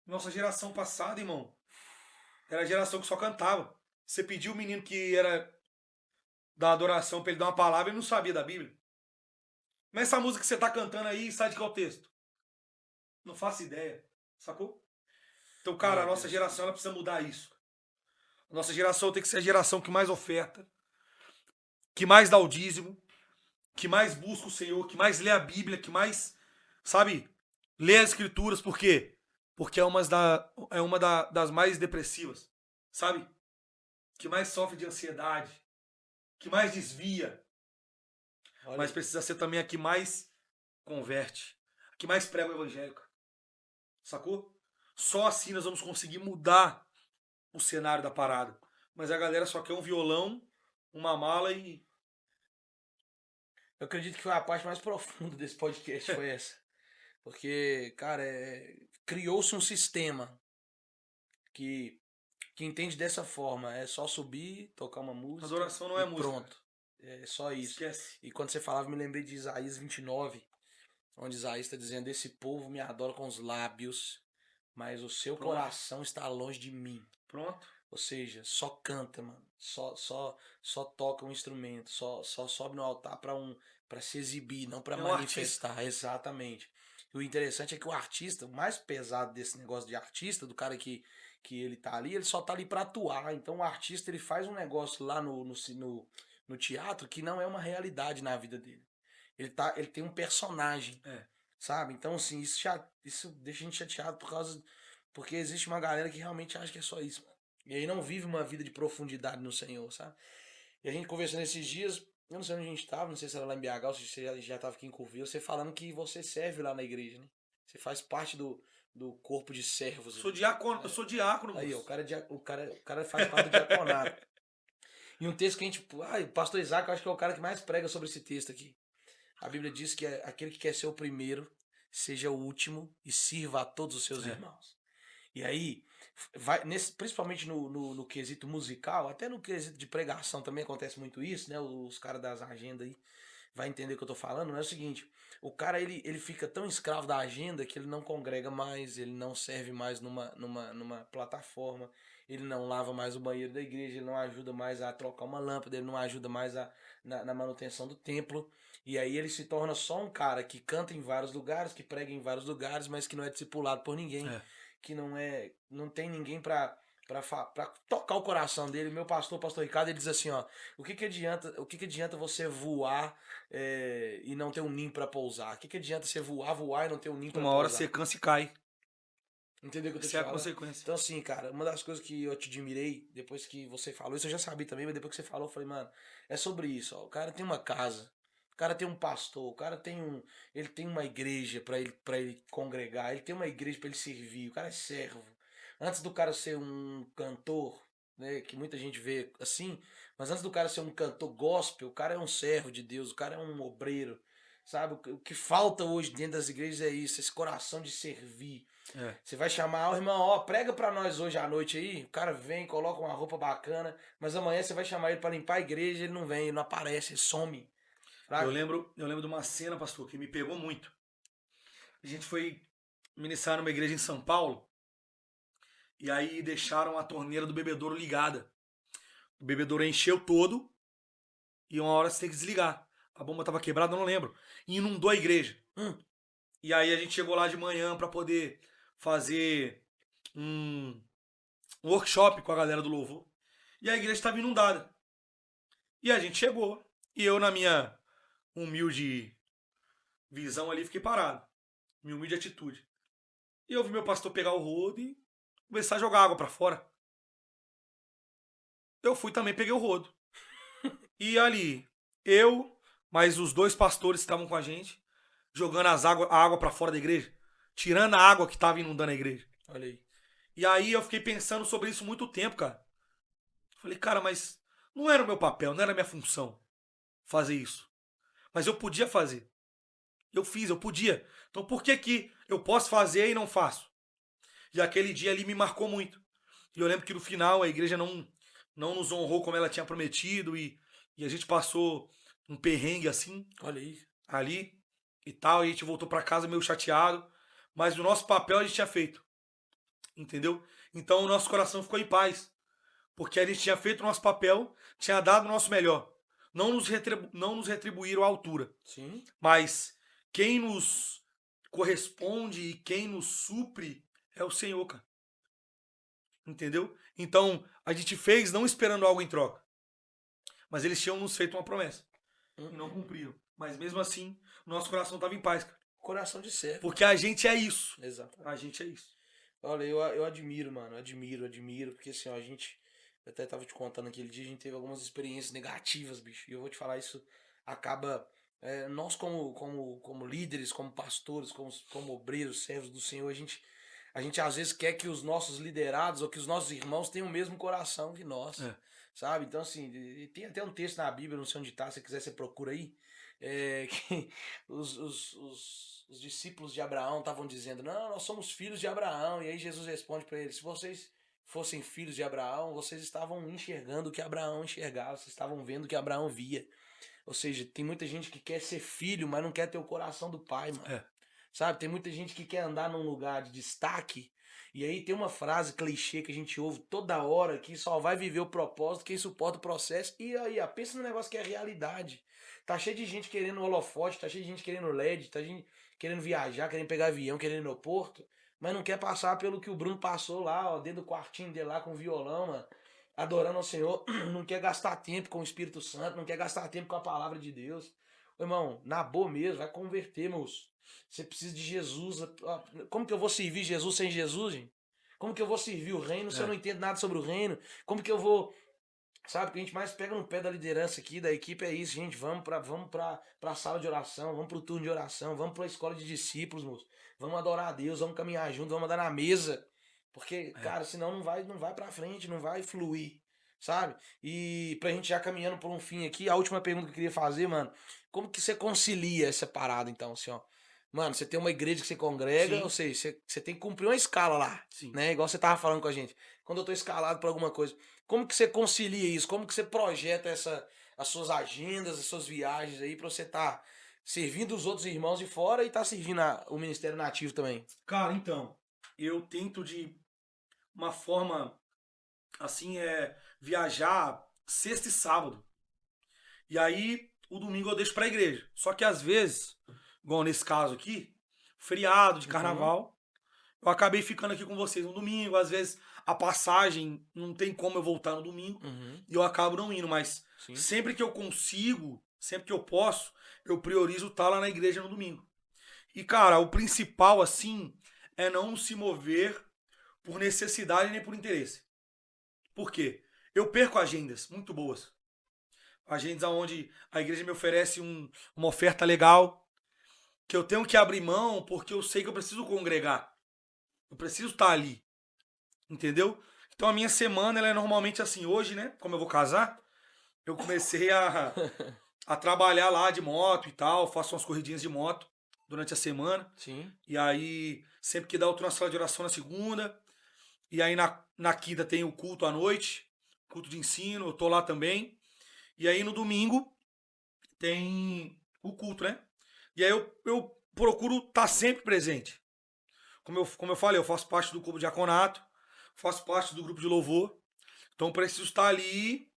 Nossa geração passada, irmão, era a geração que só cantava. Você pediu o menino que era da adoração pra ele dar uma palavra, ele não sabia da Bíblia. Mas essa música que você tá cantando aí, sai de qual texto? Não faço ideia. Sacou? Então, cara, a Meu nossa Deus. geração ela precisa mudar isso. A nossa geração tem que ser a geração que mais oferta, que mais dá o dízimo, que mais busca o Senhor, que mais lê a Bíblia, que mais, sabe, lê as Escrituras. Por quê? Porque é uma das mais depressivas, sabe? Que mais sofre de ansiedade, que mais desvia, Olha mas aí. precisa ser também a que mais converte, a que mais prega o evangelho, cara. Sacou? Só assim nós vamos conseguir mudar o cenário da parada. Mas a galera só quer um violão, uma mala e... Eu acredito que foi a parte mais profunda desse podcast, foi essa. Porque, cara, criou-se um sistema que, que entende dessa forma. É só subir, tocar uma música Adoração não e é música. pronto. É só isso. Esquece. E quando você falava, me lembrei de Isaías 29, onde Isaías está dizendo: Esse povo me adora com os lábios, mas o seu Pronto. coração está longe de mim. Pronto. Ou seja, só canta, mano. Só toca um instrumento. Só sobe no altar para se exibir, não para É um manifestar. Exatamente. E o interessante é que o artista, o mais pesado desse negócio de artista, do cara que ele tá ali, ele só tá ali para atuar. Então o artista ele faz um negócio lá no teatro que não é uma realidade na vida dele. Ele tem um personagem, É. sabe? Então, assim, isso deixa a gente chateado porque existe uma galera que realmente acha que é só isso, mano. E aí não vive uma vida de profundidade no Senhor, sabe? E a gente conversando esses dias, eu não sei onde a gente tava, não sei se era lá em BH ou se você já tava aqui em Curvelo, você falando que você serve lá na igreja, né? Você faz parte do corpo de servos Sou ali. diácono, eu sou diácono, Aí, ó, moço. o cara faz parte do diaconato. E um texto que a gente. O pastor Isaac, eu acho que é o cara que mais prega sobre esse texto aqui. A Bíblia diz que aquele que quer ser o primeiro, seja o último e sirva a todos os seus É. irmãos. E aí, principalmente no quesito musical, até no quesito de pregação também acontece muito isso, né? Os caras das agendas aí vai entender o que eu tô falando, mas é o seguinte, o cara ele fica tão escravo da agenda que ele não congrega mais, ele não serve mais numa plataforma, ele não lava mais o banheiro da igreja, ele não ajuda mais a trocar uma lâmpada, ele não ajuda mais na manutenção do templo, e aí ele se torna só um cara que canta em vários lugares, que prega em vários lugares, mas que não é discipulado por ninguém, É. que não tem ninguém pra tocar o coração dele. Meu pastor, pastor Ricardo, ele diz assim, ó, o que que adianta você voar e não ter um ninho pra pousar? O que adianta você voar e não ter um ninho pra Uma hora pousar? você cansa e cai. Entendeu o que eu tô te Essa é a falando? consequência. Então assim, cara, uma das coisas que eu te admirei depois que você falou, isso eu já sabia também, mas depois que você falou, eu falei, mano, é sobre isso, ó. O cara tem uma casa, o cara tem um pastor, o cara ele tem uma igreja para ele congregar, ele tem uma igreja para ele servir, o cara é servo. Antes do cara ser um cantor, né, que muita gente vê assim, mas antes do cara ser um cantor gospel, o cara é um servo de Deus, o cara é um obreiro, sabe? O que falta hoje dentro das igrejas é isso, esse coração de servir. É. Você vai chamar, ó, irmão, ó, prega pra nós hoje à noite aí. O cara vem, coloca uma roupa bacana, mas amanhã você vai chamar ele pra limpar a igreja, ele não vem, ele não aparece, ele some. Eu Fraga? lembro de uma cena, pastor, que me pegou muito. A gente foi ministrar numa igreja em São Paulo e aí deixaram a torneira do bebedouro ligada. O bebedouro encheu todo e uma hora você tem que desligar. A bomba tava quebrada, eu não lembro. E inundou a igreja. E aí a gente chegou lá de manhã para poder fazer um workshop com a galera do louvor. E a igreja estava inundada. E a gente chegou. E eu, na minha humilde visão ali, fiquei parado. Minha humilde atitude. E eu vi meu pastor pegar o rodo e começar a jogar água para fora. Eu fui também, peguei o rodo. E ali, eu, mais os dois pastores que estavam com a gente, jogando a água para fora da igreja. Tirando a água que estava inundando a igreja. Olha aí. E aí eu fiquei pensando sobre isso muito tempo, cara. Falei, cara, mas não era o meu papel, não era a minha função fazer isso. Mas eu podia fazer. Eu fiz, eu podia. Então por que que eu posso fazer e não faço? E aquele dia ali me marcou muito. E eu lembro que no final a igreja não nos honrou como ela tinha prometido e a gente passou um perrengue assim, Olha aí. ali e tal. E a gente voltou pra casa meio chateado. Mas o nosso papel a gente tinha feito, entendeu? Então o nosso coração ficou em paz. Porque a gente tinha feito o nosso papel, tinha dado o nosso melhor. Não nos retribuíram à altura. Sim. Mas quem nos corresponde e quem nos supre é o Senhor, cara. Entendeu? Então, a gente fez não esperando algo em troca. Mas eles tinham nos feito uma promessa. E não cumpriram. Mas mesmo assim, nosso coração estava em paz, cara. Coração de servo. Porque a gente é isso. Exato. A gente é isso. Olha, eu admiro, mano. Admiro. Porque assim, ó, a gente. Eu até tava te contando aquele dia, a gente teve algumas experiências negativas, bicho. E eu vou te falar, isso acaba. Nós, como líderes, como pastores, como obreiros, servos do Senhor, a gente às vezes quer que os nossos liderados ou que os nossos irmãos tenham o mesmo coração que nós. É. Sabe? Então, assim, tem até um texto na Bíblia, não sei onde tá, se quiser você procura aí. Que os discípulos de Abraão estavam dizendo: não, nós somos filhos de Abraão. E aí Jesus responde para eles: se vocês fossem filhos de Abraão, vocês estavam enxergando o que Abraão enxergava, vocês estavam vendo o que Abraão via. Ou seja, tem muita gente que quer ser filho, mas não quer ter o coração do pai, mano. É. Sabe? Tem muita gente que quer andar num lugar de destaque. E aí tem uma frase clichê que a gente ouve toda hora, que só vai viver o propósito quem suporta o processo. E aí, ó, pensa no negócio que é realidade. Tá cheio de gente querendo holofote, tá cheio de gente querendo LED, tá gente querendo viajar, querendo pegar avião, querendo ir no aeroporto, mas não quer passar pelo que o Bruno passou lá, ó, dentro do quartinho dele lá com o violão, mano, adorando ao Senhor. Não quer gastar tempo com o Espírito Santo, não quer gastar tempo com a palavra de Deus. Ô, irmão, na boa mesmo, vai converter, moço. Você precisa de Jesus. Como que eu vou servir Jesus sem Jesus, gente? Como que eu vou servir o reino se eu não entendo nada sobre o reino? Como que eu vou. Sabe, o que a gente mais pega no pé da liderança aqui, da equipe, é isso, gente. Vamos pra sala de oração, vamos pro turno de oração, vamos pra escola de discípulos, moço. Vamos adorar a Deus, vamos caminhar junto, vamos andar na mesa. Porque, cara, senão não vai pra frente, não vai fluir, sabe? E pra gente já caminhando por um fim aqui, a última pergunta que eu queria fazer, mano, como que você concilia essa parada, então, assim, ó? Mano, você tem uma igreja que você congrega, Sim. ou seja, você tem que cumprir uma escala lá, Sim. né? Igual você tava falando com a gente. Quando eu tô escalado por alguma coisa, como que você concilia isso? Como que você projeta as suas agendas, as suas viagens aí pra você estar servindo os outros irmãos de fora e tá servindo o Ministério Nativo também? Cara, então, eu tento de uma forma assim, viajar sexta e sábado. E aí, o domingo eu deixo pra igreja. Só que às vezes, igual nesse caso aqui, feriado de carnaval, eu acabei ficando aqui com vocês no domingo. Às vezes a passagem não tem como eu voltar no domingo e eu acabo não indo. Mas Sim. sempre que eu consigo, sempre que eu posso, eu priorizo estar lá na igreja no domingo. E cara, o principal assim é não se mover por necessidade nem por interesse. Por quê? Eu perco agendas muito boas. Agendas onde a igreja me oferece uma oferta legal, que eu tenho que abrir mão porque eu sei que eu preciso congregar. Eu preciso estar ali. Entendeu? Então a minha semana ela é normalmente assim. Hoje, né? Como eu vou casar, eu comecei a trabalhar lá de moto e tal. Faço umas corridinhas de moto durante a semana. Sim. E aí, sempre que dá, eu tô na sala de oração na segunda. E aí na quinta tem o culto à noite, culto de ensino, eu tô lá também. E aí no domingo tem o culto, né? E aí eu procuro estar sempre presente. Como eu falei, eu faço parte do clube de diaconato, faço parte do grupo de louvor. Então preciso estar ali,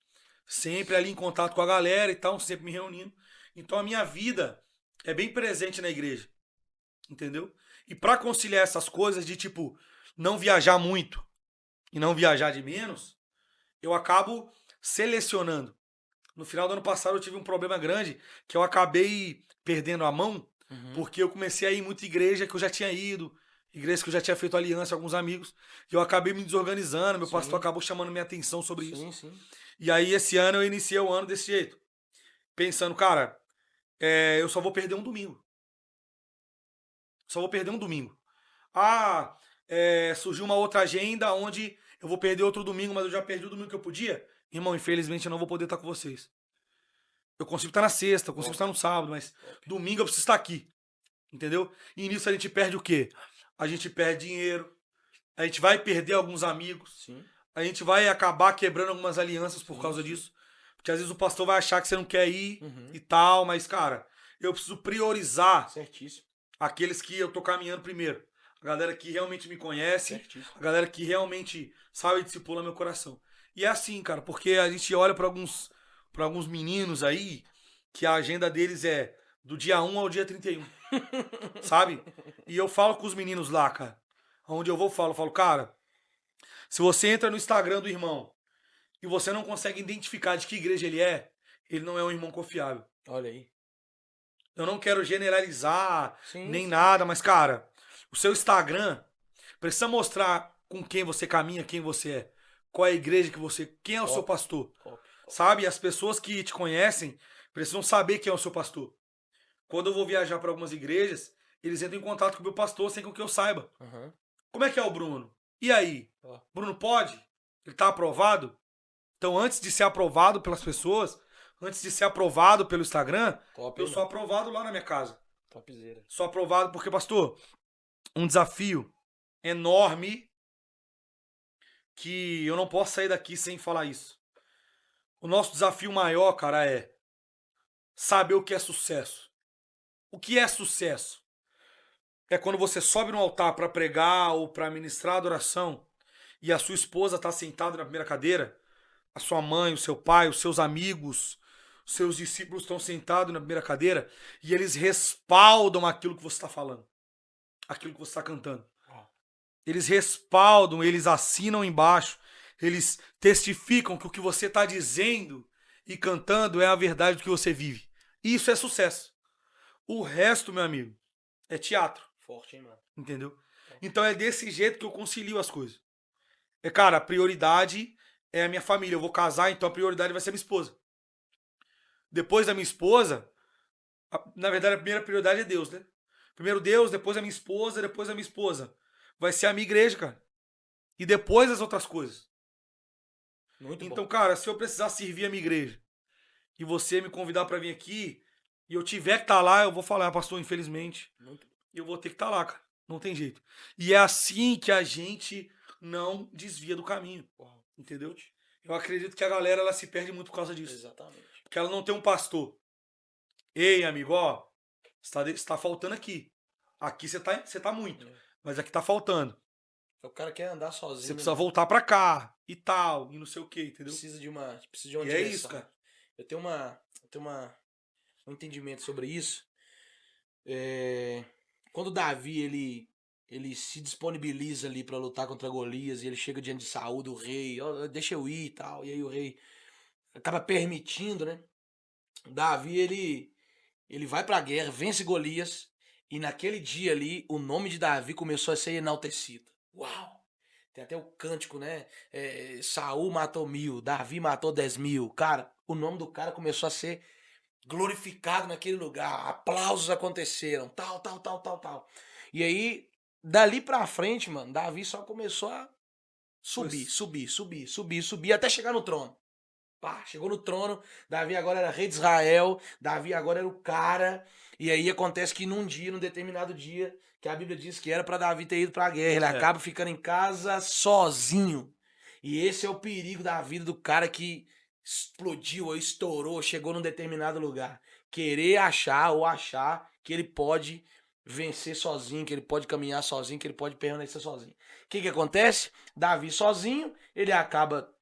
sempre ali em contato com a galera e tal, sempre me reunindo. Então a minha vida é bem presente na igreja. Entendeu? E para conciliar essas coisas de tipo não viajar muito e não viajar de menos, eu acabo selecionando. No final do ano passado eu tive um problema grande que eu acabei perdendo a mão porque eu comecei a ir muita igreja que eu já tinha ido, igreja que eu já tinha feito aliança com alguns amigos, e eu acabei me desorganizando, meu pastor acabou chamando minha atenção sobre isso. Sim. E aí esse ano eu iniciei o ano desse jeito, pensando, cara, eu só vou perder um domingo. Só vou perder um domingo. Surgiu uma outra agenda onde eu vou perder outro domingo, mas eu já perdi o domingo que eu podia. Irmão, infelizmente eu não vou poder estar com vocês. Eu consigo estar na sexta, eu consigo estar no sábado, mas domingo eu preciso estar aqui. Entendeu? E nisso a gente perde o quê? A gente perde dinheiro, A gente vai perder alguns amigos. Sim. A gente vai acabar quebrando algumas alianças por causa disso. Porque às vezes o pastor vai achar que você não quer ir e tal, mas, cara, eu preciso priorizar Certíssimo. aqueles que eu tô caminhando primeiro. A galera que realmente me conhece, Certíssimo. a galera que realmente sabe discipular meu coração. E é assim, cara, porque a gente olha pra alguns meninos aí que a agenda deles é do dia 1 ao dia 31, sabe? E eu falo com os meninos lá, cara. Onde eu vou, falo, cara, se você entra no Instagram do irmão e você não consegue identificar de que igreja ele não é um irmão confiável. Olha aí. Eu não quero generalizar Sim, nem sim. nada, mas, cara, o seu Instagram precisa mostrar com quem você caminha, quem você é. Qual é a igreja que você. Quem é o seu Top. pastor. Top. Sabe? As pessoas que te conhecem precisam saber quem é o seu pastor. Quando eu vou viajar para algumas igrejas, eles entram em contato com o meu pastor sem que eu saiba. Uhum. Como é que é o Bruno? E aí? Ó. Bruno pode? Ele tá aprovado? Então, antes de ser aprovado pelas pessoas, antes de ser aprovado pelo Instagram, Top, eu hein, sou mano? aprovado lá na minha casa. Topzera. Sou aprovado porque, pastor, um desafio enorme que eu não posso sair daqui sem falar isso. O nosso desafio maior, cara, é saber o que é sucesso. O que é sucesso? É quando você sobe no altar para pregar ou para ministrar a adoração e a sua esposa está sentada na primeira cadeira, a sua mãe, o seu pai, os seus amigos, os seus discípulos estão sentados na primeira cadeira e eles respaldam aquilo que você está falando, aquilo que você está cantando. Eles respaldam, eles assinam embaixo, eles testificam que o que você está dizendo e cantando é a verdade do que você vive. Isso é sucesso. O resto, meu amigo, é teatro. Forte, hein, mano? Entendeu? Então é desse jeito que eu concilio as coisas. É, cara, a prioridade é a minha família. Eu vou casar, então a prioridade vai ser a minha esposa. Depois da minha esposa, na verdade a primeira prioridade é Deus, né? Primeiro Deus, depois a minha esposa, depois a minha esposa. Vai ser a minha igreja, cara. E depois as outras coisas. Muito Então, bom. cara, se eu precisar servir a minha igreja e você me convidar para vir aqui e eu tiver que estar lá, eu vou falar, pastor, infelizmente, Muito bom. eu vou ter que estar lá, cara. Não tem jeito. E é assim que a gente não desvia do caminho. Uau. Entendeu? Eu acredito que a galera ela se perde muito por causa disso. Exatamente. Porque ela não tem um pastor. Ei, amigo, ó, está faltando aqui. Aqui você tá muito. É. Mas aqui tá faltando. O cara quer andar Você sozinho. precisa né? voltar pra cá e tal, e não sei o que, entendeu? Precisa de uma E é direção. isso, cara. Eu tenho um entendimento sobre isso. Quando Davi ele se disponibiliza ali pra lutar contra Golias e ele chega diante de Saul, do rei, ó, deixa eu ir e tal, e aí o rei acaba permitindo, né? Davi ele vai pra guerra, vence Golias e naquele dia ali o nome de Davi começou a ser enaltecido. Uau! Tem até o cântico, né? Saul matou 1000, Davi matou 10.000. Cara, o nome do cara começou a ser glorificado naquele lugar. Aplausos aconteceram, tal, tal, tal, tal, tal. E aí, dali pra frente, mano, Davi só começou a subir, subir, subir, subir, subir, até chegar no trono. Pá, chegou no trono, Davi agora era rei de Israel, Davi agora era o cara, e aí acontece que num determinado dia, que a Bíblia diz que era pra Davi ter ido pra guerra, ele acaba ficando em casa sozinho. E esse é o perigo da vida do cara que explodiu ou estourou, chegou num determinado lugar. Querer achar que ele pode vencer sozinho, que ele pode caminhar sozinho, que ele pode permanecer sozinho. O que acontece? Davi sozinho, ele acaba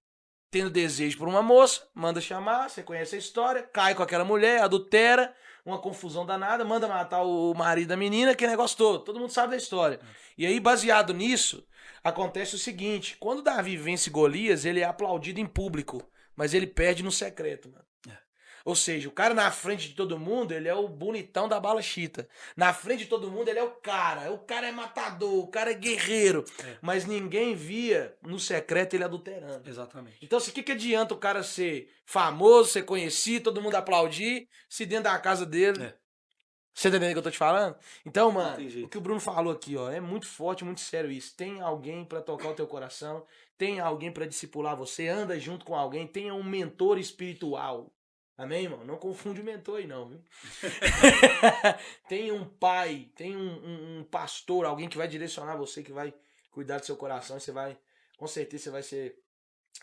tendo desejo por uma moça, manda chamar, você conhece a história, cai com aquela mulher, adultera, uma confusão danada, manda matar o marido da menina, que negócio todo mundo sabe da história. E aí, baseado nisso, acontece o seguinte, quando Davi vence Golias, ele é aplaudido em público, mas ele perde no secreto, mano. Ou seja, o cara na frente de todo mundo, ele é o bonitão da bala chita. Na frente de todo mundo, ele é o cara. O cara é matador, o cara é guerreiro. Mas ninguém via no secreto ele adulterando. Exatamente. Então, o que adianta o cara ser famoso, ser conhecido, todo mundo aplaudir, se dentro da casa dele... Você tá entendendo o que eu tô te falando? Então, mano, o que o Bruno falou aqui, ó, é muito forte, muito sério isso. Tem alguém pra tocar o teu coração, tem alguém pra discipular você, anda junto com alguém, tenha um mentor espiritual. Amém, irmão? Não confunde o mentor aí não, viu? Tem um pai, tem um pastor, alguém que vai direcionar você, que vai cuidar do seu coração e você vai, com certeza, você vai ser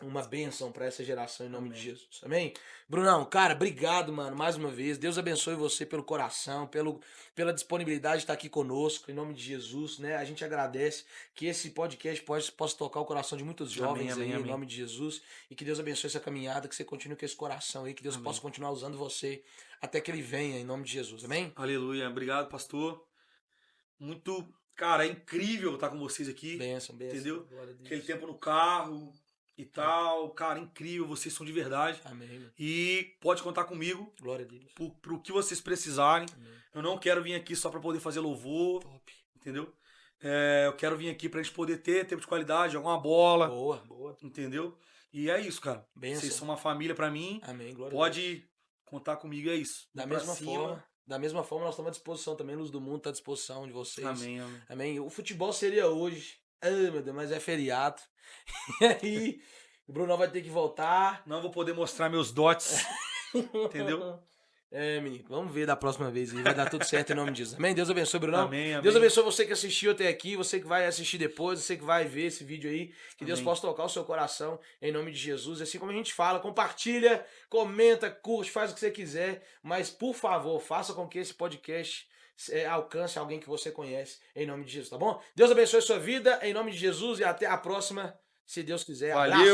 uma bênção para essa geração em nome de Amém. Jesus. Amém? Brunão, cara, obrigado, mano, mais uma vez. Deus abençoe você pelo coração, pela disponibilidade de estar aqui conosco, em nome de Jesus, né? A gente agradece que esse podcast possa tocar o coração de muitos jovens Amém, aí, em amém. nome de Jesus, e que Deus abençoe essa caminhada, que você continue com esse coração aí, que Deus Amém. possa continuar usando você até que ele venha, em nome de Jesus. Amém? Aleluia. Obrigado, pastor. Muito, cara, é incrível estar com vocês aqui. Bênção, bênção. Entendeu? Glória a Deus. Aquele tempo no carro e tal. Cara, incrível. Vocês são de verdade. Amém, mano. E pode contar comigo Glória a Deus. pro que vocês precisarem. Amém. Eu não quero vir aqui só para poder fazer louvor, Top. entendeu? Eu quero vir aqui pra gente poder ter tempo de qualidade, jogar uma bola, Boa, boa. entendeu? E é isso, cara. Bênção. Vocês são uma família pra mim. Amém, glória a Deus. Pode contar comigo, é isso. Da Vamos pra mesma cima. forma, da mesma forma, nós estamos à disposição também, Luz do Mundo está à disposição de vocês. Amém, amém. Amém. O futebol seria hoje. Ai, meu Deus, mas é feriado. E aí, o Bruno vai ter que voltar. Não vou poder mostrar meus dotes, entendeu? É, menino, vamos ver da próxima vez aí. Vai dar tudo certo em nome de Jesus. Amém? Deus abençoe, Brunão. Amém, amém. Deus abençoe você que assistiu até aqui, você que vai assistir depois, você que vai ver esse vídeo aí. Que Deus Amém. possa tocar o seu coração em nome de Jesus. Assim como a gente fala, compartilha, comenta, curte, faz o que você quiser. Mas, por favor, faça com que esse podcast alcance alguém que você conhece em nome de Jesus, tá bom? Deus abençoe a sua vida em nome de Jesus e até a próxima, se Deus quiser. Valeu. Abraço.